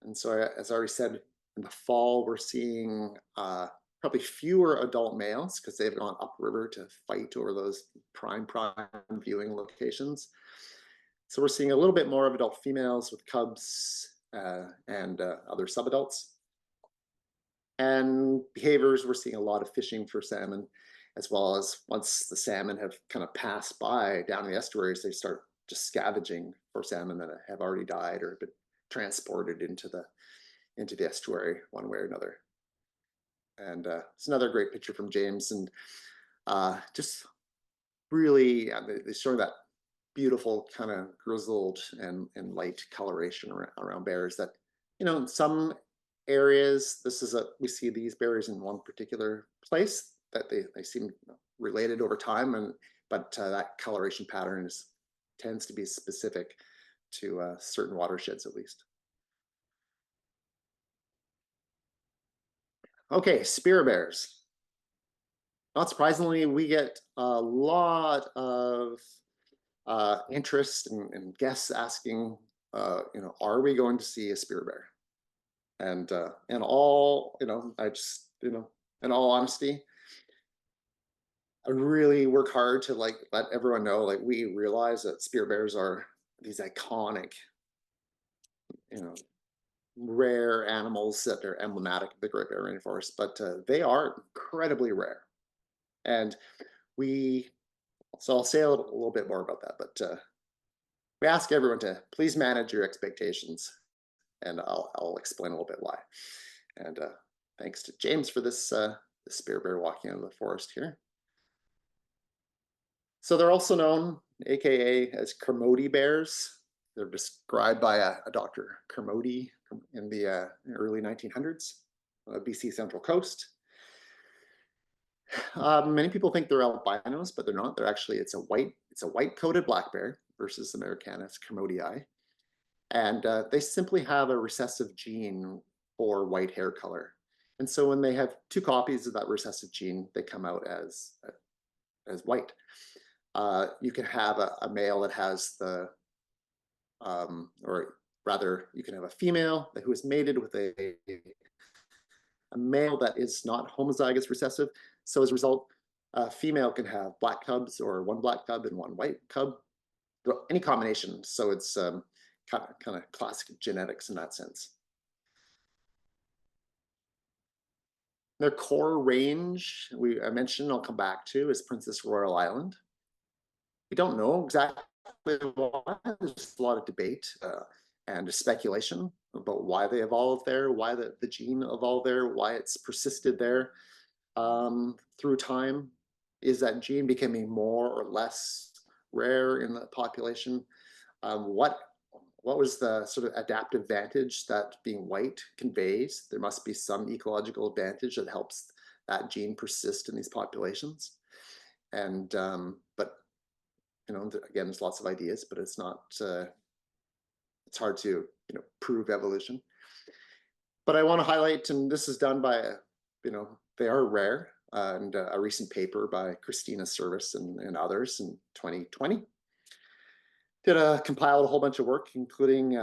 And so, as I already said, in the fall, we're seeing probably fewer adult males because they've gone upriver to fight over those prime viewing locations. So we're seeing a little bit more of adult females with cubs and other subadults. And behaviors, we're seeing a lot of fishing for salmon, as well as once the salmon have kind of passed by down the estuaries, they start just scavenging for salmon that have already died or been transported into the estuary one way or another. And it's another great picture from James, and just really they show that beautiful kind of grizzled and light coloration around bears that, in some areas, we see these bears in one particular place that they seem related over time, but that coloration pattern tends to be specific to certain watersheds at least. Okay, spear bears. Not surprisingly, we get a lot of interest and guests asking, are we going to see a spear bear? And in all, in all honesty, I really work hard to let everyone know, we realize that spear bears are these iconic, rare animals that are emblematic of the Great Bear Rainforest, but they are incredibly rare. And so I'll say a little bit more about that, but we ask everyone to please manage your expectations, and I'll explain a little bit why. And thanks to James for this spear bear walking out of the forest here. So they're also known, AKA, as Kermode bears. They're described by a Dr. Kermode in the early 1900s, BC Central Coast. Many people think they're albinos, but they're not. It's a white-coated black bear versus Americanus kermodii. And they simply have a recessive gene for white hair color. And so when they have two copies of that recessive gene, they come out as white. You can have a male that has or rather, you can have a female who is mated with a male that is not homozygous recessive. So as a result, a female can have black cubs or one black cub and one white cub, any combination. So it's kind of classic genetics in that sense. Their core range, I mentioned, I'll come back to, is Princess Royal Island. We don't know exactly why. There's a lot of debate and speculation about why they evolved there, why the gene evolved there, why it's persisted there through time. Is that gene becoming more or less rare in the population? What was the sort of adaptive advantage that being white conveys? There must be some ecological advantage that helps that gene persist in these populations. And but again, there's lots of ideas, but it's not. It's hard to prove evolution. But I want to highlight, and this is done by they are rare, and a recent paper by Christina Service and others in 2020 compiled a whole bunch of work, including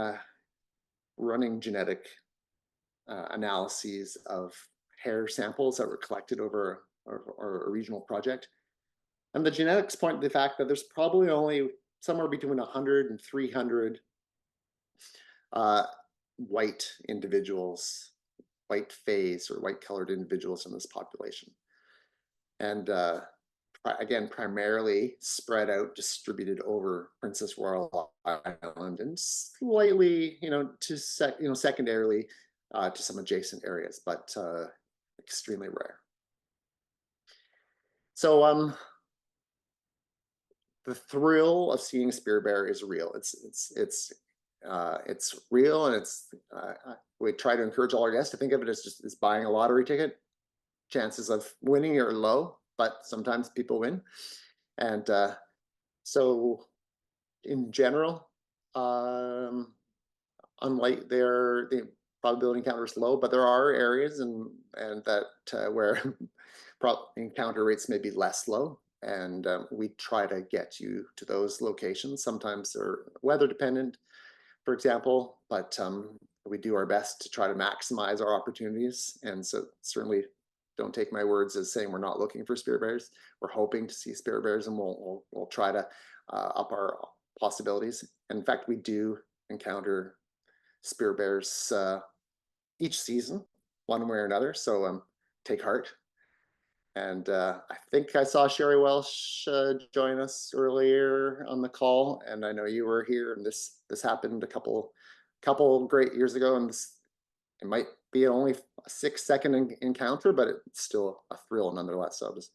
running genetic analyses of hair samples that were collected over a regional project. And the genetics point to the fact that there's probably only somewhere between 100 and 300 white individuals, white face or white colored individuals in this population. And again, primarily spread out, distributed over Princess Royal Island, and slightly, secondarily to some adjacent areas, but extremely rare. So the thrill of seeing a spear bear is real. It's real, and we try to encourage all our guests to think of it as just as buying a lottery ticket. Chances of winning are low, but sometimes people win. And so in general, unlike the probability encounter is low, but there are areas and that where encounter rates may be less low. And we try to get you to those locations. Sometimes they're weather dependent, for example, but we do our best to try to maximize our opportunities. And so certainly don't take my words as saying we're not looking for spear bears. We're hoping to see spear bears, and we'll try to up our possibilities. And in fact, we do encounter spear bears each season, one way or another. So take heart. And I think I saw Sherry Welsh join us earlier on the call, and I know you were here. And this happened a couple great years ago, and it might be only a 6-second encounter, but it's still a thrill nonetheless. So just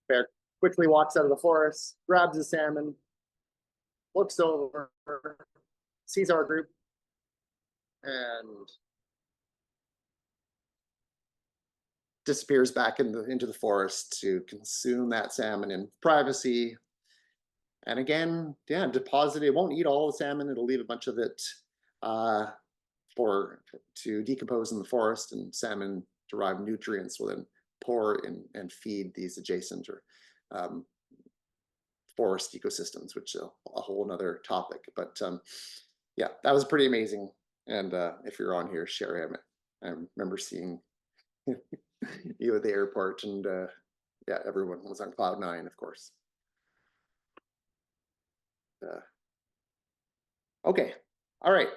bear quickly walks out of the forest, grabs a salmon, looks over, sees our group, and disappears back into the forest to consume that salmon in privacy. And again, yeah, deposit it. Won't eat all the salmon. It'll leave a bunch of it to decompose in the forest, and salmon derived nutrients will then pour in and feed these adjacent or forest ecosystems, which is a whole nother topic. But yeah, that was pretty amazing. And if you're on here, Sherry, I remember seeing you at the airport, and yeah, everyone was on cloud 9, of course. Okay, all right.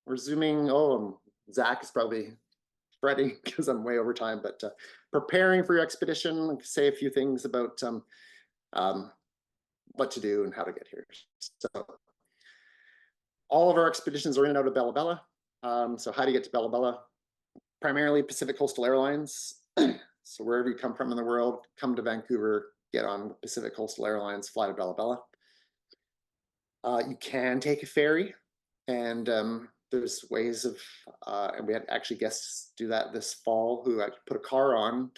We're zooming. Oh, Zach is probably fretting because I'm way over time, but preparing for your expedition, say a few things about what to do and how to get here. So all of our expeditions are in and out of Bella Bella. So how do you get to Bella Bella? Primarily Pacific Coastal Airlines. So wherever you come from in the world, come to Vancouver, get on Pacific Coastal Airlines, fly to Bella Bella. You can take a ferry, and there's ways of, and we had actually guests do that this fall who actually took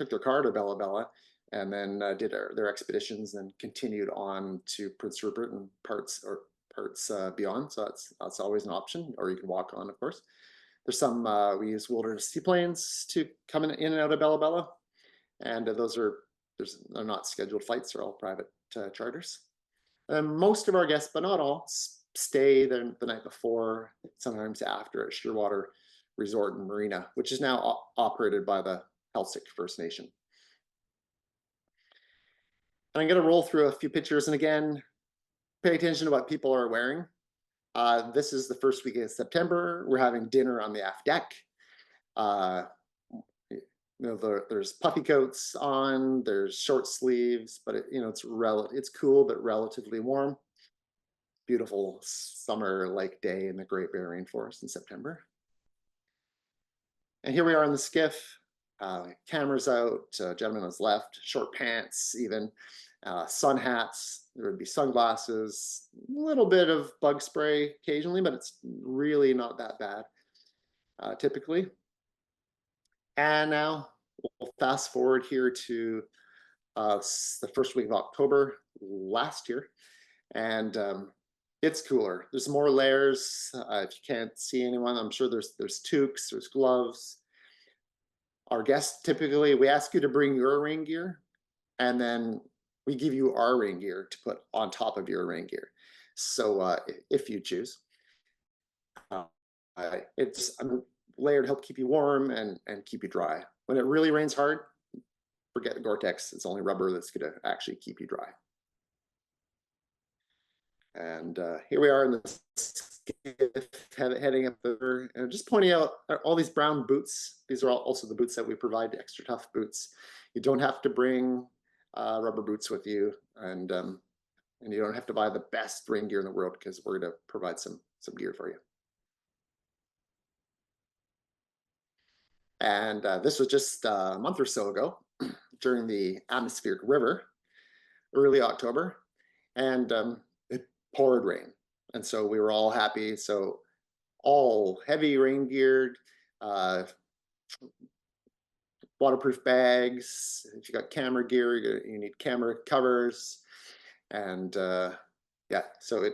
their car to Bella Bella, and then did their expeditions and continued on to Prince Rupert and parts beyond. So that's always an option, or you can walk on, of course. There's some, we use wilderness seaplanes to come in and out of Bella Bella, and they're not scheduled flights, they're all private charters. Most of our guests, but not all, stay there the night before, sometimes after, at Shearwater Resort and Marina, which is now operated by the Helsik First Nation. And I'm going to roll through a few pictures, and again, pay attention to what people are wearing. This is the first week of September. We're having dinner on the aft deck. Uh, there's puffy coats on, there's short sleeves, but it's cool but relatively warm. Beautiful summer-like day in the Great Bear Rainforest in September. And here we are in the skiff. Cameras out, gentleman on his left, short pants even, sun hats, there would be sunglasses, a little bit of bug spray occasionally, but it's really not that bad typically. And now we'll fast forward here to the first week of October last year, and it's cooler. There's more layers. If you can't see anyone, I'm sure there's toques, there's gloves. Our guests, typically, we ask you to bring your rain gear, and then we give you our rain gear to put on top of your rain gear. So if you choose, it's layered to help keep you warm and keep you dry. When it really rains hard, forget the Gore-Tex. It's only rubber that's going to actually keep you dry. And here we are in the skiff heading up the river, and just pointing out all these brown boots. These are also the boots that we provide, extra tough boots. You don't have to bring rubber boots with you, and you don't have to buy the best rain gear in the world, because we're going to provide some gear for you. And this was just a month or so ago during the atmospheric river, early October, and it poured rain. And so we were all happy. So all heavy rain geared, waterproof bags. If you got camera gear, you need camera covers. And yeah, so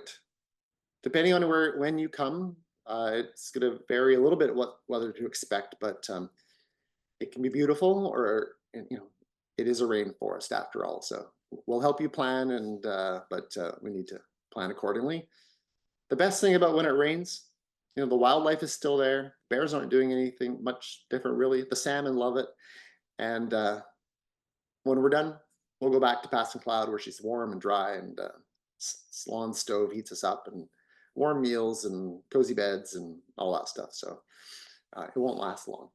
depending on when you come, it's going to vary a little bit whether to expect, but it can be beautiful, or it is a rainforest after all. So we'll help you plan, but we need to plan accordingly. The best thing about when it rains, the wildlife is still there. Bears aren't doing anything much different, really. The salmon love it, and when we're done, we'll go back to Passing Cloud, where she's warm and dry, and Salon stove heats us up, and warm meals and cozy beds and all that stuff. So it won't last long.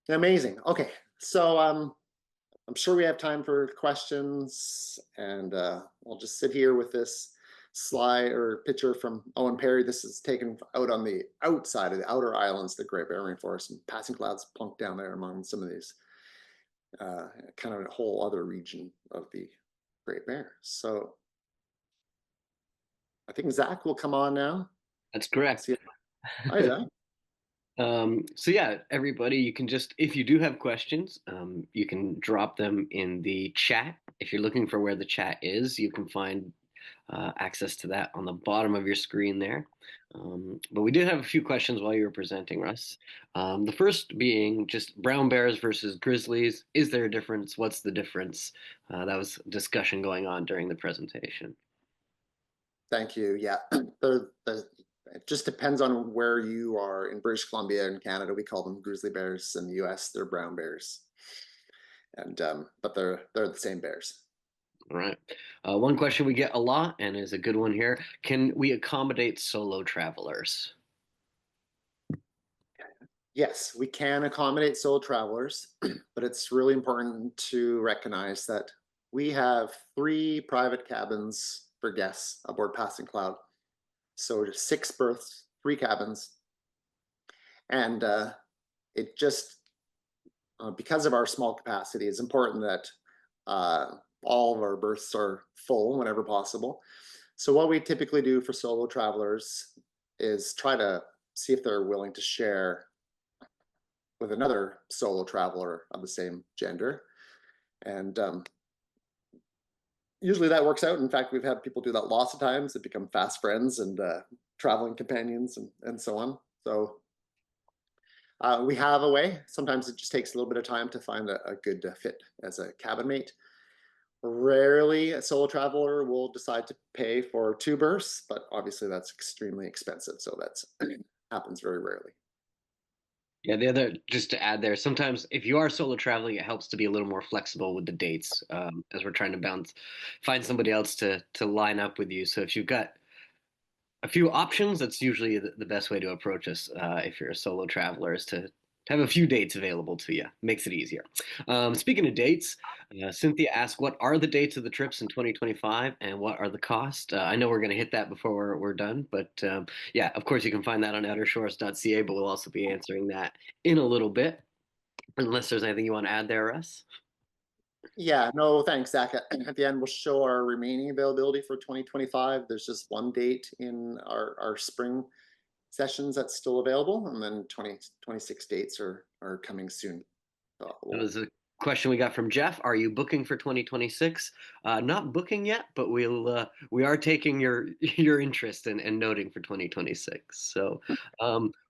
Amazing. Okay, so I'm sure we have time for questions, and we'll just sit here with this slide or picture from Owen Perry. This is taken out on the outside of the outer islands, the Great Bear Rainforest, and Passing Clouds plunked down there among some of these kind of a whole other region of the Great Bear. So I think Zach will come on now. That's correct. Hi, Zach. So yeah, everybody, you can just, if you do have questions, you can drop them in the chat. If you're looking for where the chat is, you can find access to that on the bottom of your screen there. But we did have a few questions while you were presenting, Russ. The first being just brown bears versus grizzlies. Is there a difference? What's the difference? That was discussion going on during the presentation. Thank you. Yeah, it just depends on where you are. In British Columbia and Canada, we call them grizzly bears. In the US, they're brown bears, and but they're the same bears. All right. One question we get a lot, and is a good one here. Can we accommodate solo travelers? Yes, we can accommodate solo travelers, but it's really important to recognize that we have 3 private cabins for guests aboard Passing Cloud. So 6 berths, 3 cabins, and it just because of our small capacity, it's important that all of our berths are full whenever possible. So what we typically do for solo travelers is try to see if they're willing to share with another solo traveler of the same gender. And usually that works out. In fact, we've had people do that lots of times. They become fast friends and traveling companions and so on. So we have a way. Sometimes it just takes a little bit of time to find a good fit as a cabin mate. Rarely a solo traveler will decide to pay for 2 berths, but obviously that's extremely expensive. So that's happens very rarely. Yeah, the other, just to add there, sometimes if you are solo traveling, it helps to be a little more flexible with the dates, as we're trying to find somebody else to line up with you. So if you've got a few options, that's usually the best way to approach us. If you're a solo traveler, is to have a few dates available to you. Makes it easier. Speaking of dates, Cynthia asked, "What are the dates of the trips in 2025, and what are the costs?" I know we're going to hit that before we're done, but yeah, of course you can find that on outershores.ca. But we'll also be answering that in a little bit, unless there's anything you want to add there, Russ. Yeah, no, thanks, Zach. At the end, we'll show our remaining availability for 2025. There's just one date in our spring sessions that's still available, and then 2026 dates are coming soon. So That we'll, was a question we got from Jeff. Are you booking for 2026? Not booking yet, but we are taking your your interest and noting for 2026. So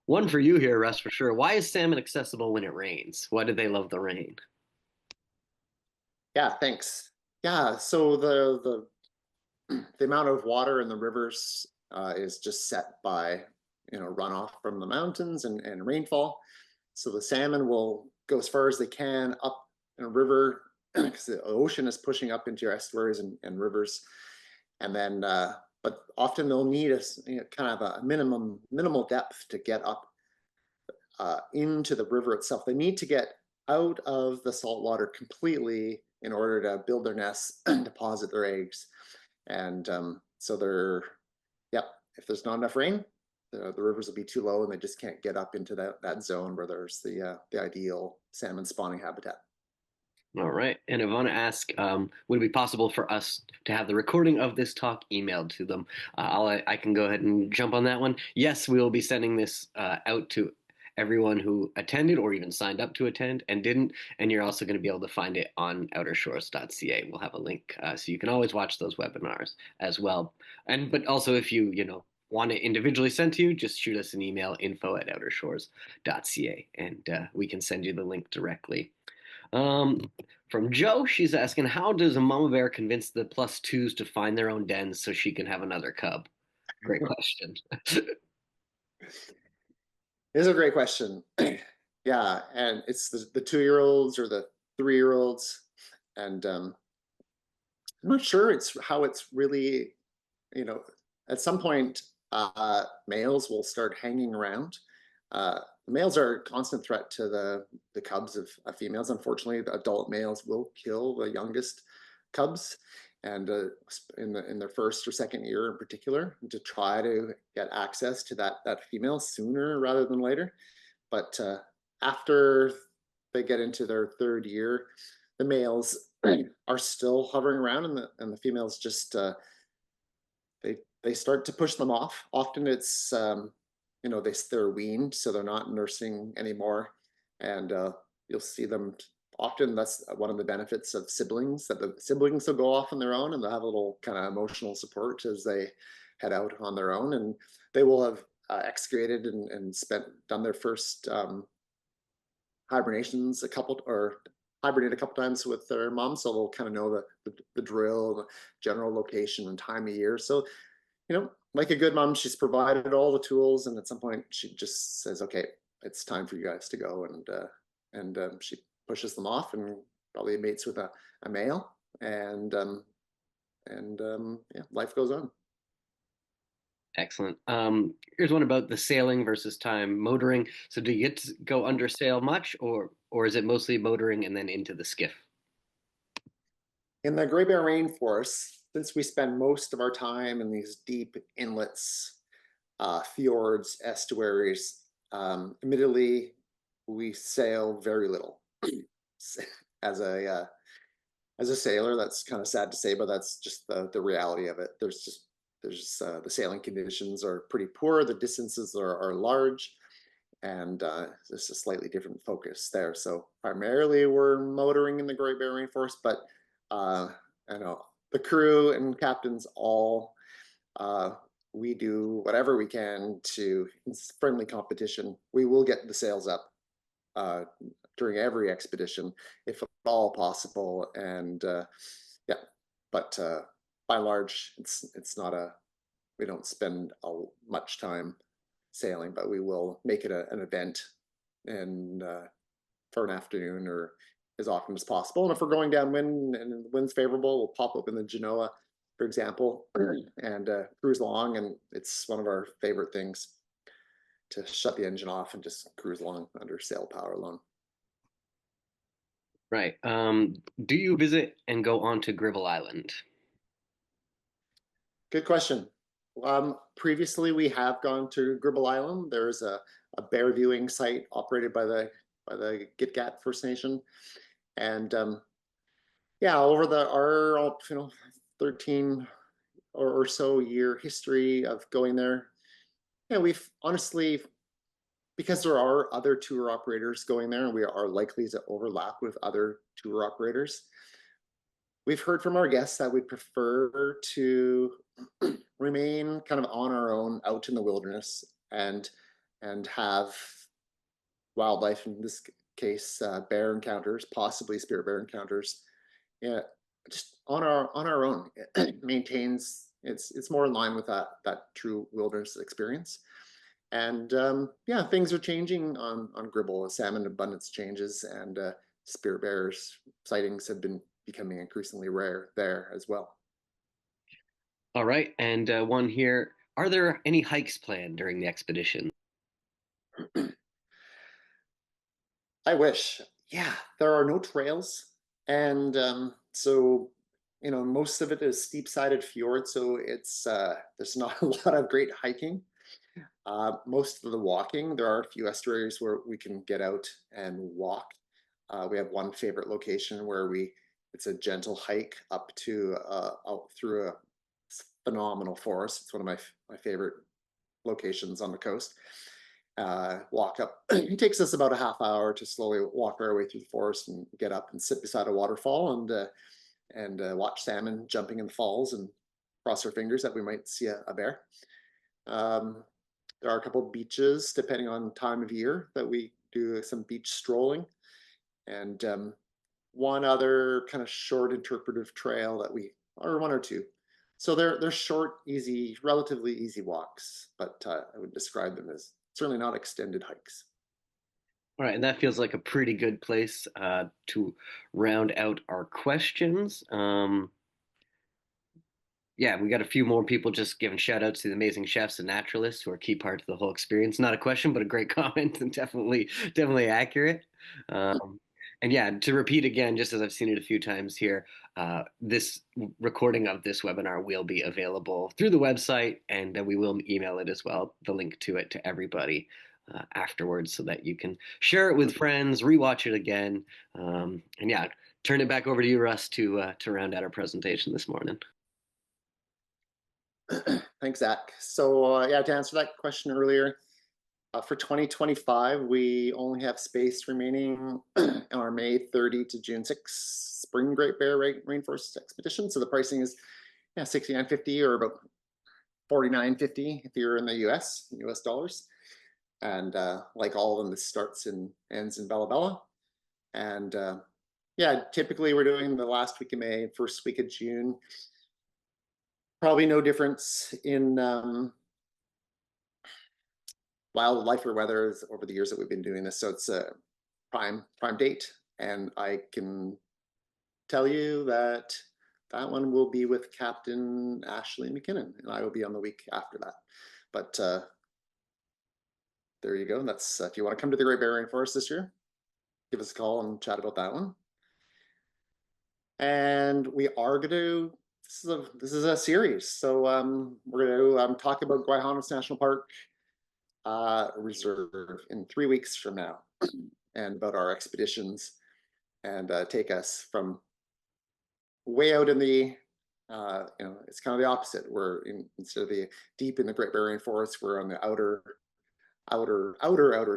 one for you here, Russ, for sure. Why is salmon accessible when it rains? Why do they love the rain? yeah, thanks. Yeah, so the amount of water in the rivers is just set by runoff from the mountains and rainfall. So the salmon will go as far as they can up in a river because the ocean is pushing up into your estuaries and rivers, and then but often they'll need kind of a minimal depth to get up into the river itself. They need to get out of the salt water completely in order to build their nests and deposit their eggs. And so they're, yep, if there's not enough rain, the rivers will be too low and they just can't get up into that zone where there's the ideal salmon spawning habitat. All right. And Ivana asked, would it be possible for us to have the recording of this talk emailed to them? I can go ahead and jump on that one. Yes, we will be sending this out to everyone who attended or even signed up to attend and didn't. And you're also going to be able to find it on outershores.ca. We'll have a link, so you can always watch those webinars as well. But also if you want it individually sent to you, just shoot us an email, info@outershores.ca, and we can send you the link directly. Um, from Joe, she's asking, how does a mama bear convince the plus twos to find their own dens so she can have another cub? Great question. It is a great question. Yeah, and it's the 2-year-olds or the 3-year-olds, and I'm not sure it's how it's really, you know, at some point, males will start hanging around. The males are a constant threat to the cubs of females. Unfortunately, the adult males will kill the youngest cubs, and in their first or second year in particular, to try to get access to that female sooner rather than later. But after they get into their third year, the males are still hovering around, and the females just they start to push them off. Often it's they're weaned, so they're not nursing anymore, and you'll see them. Often that's one of the benefits of siblings, that the siblings will go off on their own and they'll have a little kind of emotional support as they head out on their own, and they will have excreted and done their first hibernations a couple or hibernate a couple times with their mom, so they'll kind of know the drill, the general location and time of year. So like a good mom, she's provided all the tools, and at some point she just says, "Okay, it's time for you guys to go," and she pushes them off and probably mates with a male, and yeah, life goes on. Excellent. Here's one about the sailing versus time motoring. So do you get to go under sail much, or is it mostly motoring and then into the skiff? In the Great Bear Rainforest, since we spend most of our time in these deep inlets, fjords, estuaries, admittedly, we sail very little. as a uh, as a sailor, that's kind of sad to say, but that's just the reality of it. There's the sailing conditions are pretty poor. The distances are large, and there's a slightly different focus there. So primarily we're motoring in the Great Bear Rainforest, but I know the crew and captains all uh, we do whatever we can to, in friendly competition, we will get the sails up uh, during every expedition, if at all possible. And yeah, but by and large, it's not we don't spend much time sailing, but we will make it an event and for an afternoon or as often as possible. And if we're going downwind and the wind's favorable, we'll pop open the Genoa, for example, and cruise along. And it's one of our favorite things to shut the engine off and just cruise along under sail power alone. Right. Do you visit and go on to Gribble Island? Good question. Previously, we have gone to Gribble Island. There's a bear viewing site operated by the Gitgat First Nation, and yeah, over our 13 or so year history of going there, yeah, we've honestly, because there are other tour operators going there, and we are likely to overlap with other tour operators. We've heard from our guests that we'd prefer to remain kind of on our own out in the wilderness and have wildlife, in this case bear encounters, possibly spirit bear encounters, yeah, just on our own. It maintains, it's more in line with that true wilderness experience. And yeah, things are changing on Gribble as salmon abundance changes, and spirit bears sightings have been becoming increasingly rare there as well. All right. And one here. Are there any hikes planned during the expedition? I wish. Yeah, there are no trails, and so most of it is steep-sided fjord, so it's there's not a lot of great hiking. Most of the walking, there are a few estuaries where we can get out and walk. We have one favorite location where it's a gentle hike up to out through a phenomenal forest. It's one of my favorite locations on the coast. Walk up. It takes us about a half hour to slowly walk our way through the forest and get up and sit beside a waterfall and watch salmon jumping in the falls and cross our fingers that we might see a bear. Um, there are a couple of beaches, depending on time of year, that we do some beach strolling, and one other kind of short interpretive trail that or one or two. So they're short, easy, relatively easy walks, but I would describe them as certainly not extended hikes. All right, and that feels like a pretty good place to round out our questions. Yeah, we got a few more people just giving shout outs to the amazing chefs and naturalists who are key part of the whole experience. Not a question, but a great comment and definitely accurate. Um, and yeah, to repeat again, just as I've seen it a few times here, this recording of this webinar will be available through the website, and we will email it as well, the link to it to everybody afterwards, so that you can share it with friends, rewatch it again, and yeah, turn it back over to you, Russ, to round out our presentation this morning. Thanks, Zach. So yeah, to answer that question earlier, for 2025, we only have space remaining on our May 30 to June 6 spring Great Bear Rainforest expedition. So the pricing is, yeah, $69.50 or about $49.50 if you're in the US dollars. And like all of them, this starts and ends in Bella Bella. And yeah, typically we're doing the last week of May, first week of June. Probably no difference in wildlife or weather over the years that we've been doing this. So it's a prime date, and I can tell you that that one will be with Captain Ashley McKinnon, and I will be on the week after that. But there you go. And that's if you want to come to the Great Bear Rainforest this year, give us a call and chat about that one. And we are going to. This is a series, so we're going to talk about Guayhanos National Park Reserve in 3 weeks from now, and about our expeditions, and take us from way out in the it's kind of the opposite. Instead of the deep in the Great Bear Rainforest, we're on the outer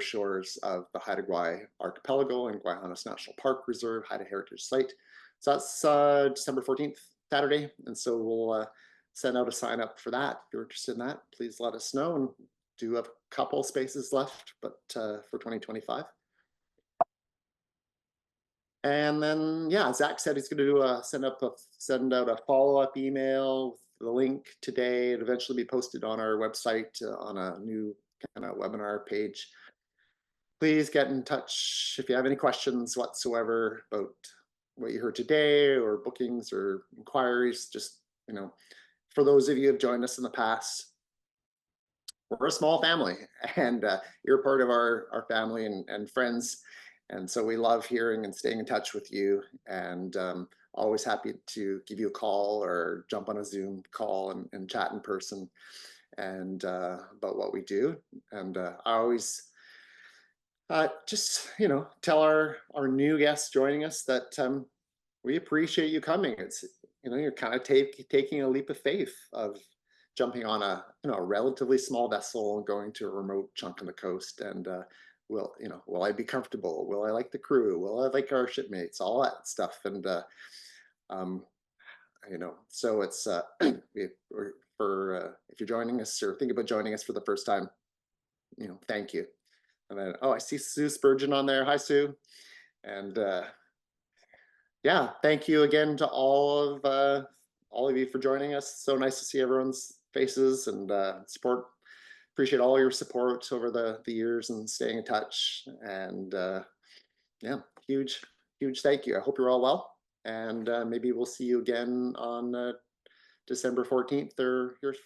shores of the Haida Gwaii archipelago and Guayhanos National Park Reserve, Haida Heritage Site. So that's December 14th, Saturday, and so we'll send out a sign up for that. If you're interested in that, please let us know, and do have a couple spaces left, but for 2025. And then, yeah, Zach said he's going to send out a follow-up email with the link today. It'll eventually be posted on our website on a new kind of webinar page. please get in touch if you have any questions whatsoever about what you heard today or bookings or inquiries. Just, for those of you who have joined us in the past, we're a small family and you're part of our family and friends. And so we love hearing and staying in touch with you, and always happy to give you a call or jump on a Zoom call and chat in person and about what we do. And I always just, tell our new guests joining us that we appreciate you coming. It's, you're kind of taking a leap of faith of jumping on a relatively small vessel and going to a remote chunk on the coast. And will I be comfortable? Will I like the crew? Will I like our shipmates? All that stuff. And um, so it's for if you're joining us or think about joining us for the first time, thank you. And then, oh, I see Sue Spurgeon on there. Hi, Sue. And yeah, thank you again to all of you for joining us. So nice to see everyone's faces and support. Appreciate all your support over the years and staying in touch. And yeah, huge thank you. I hope you're all well. And maybe we'll see you again on December 14th or here's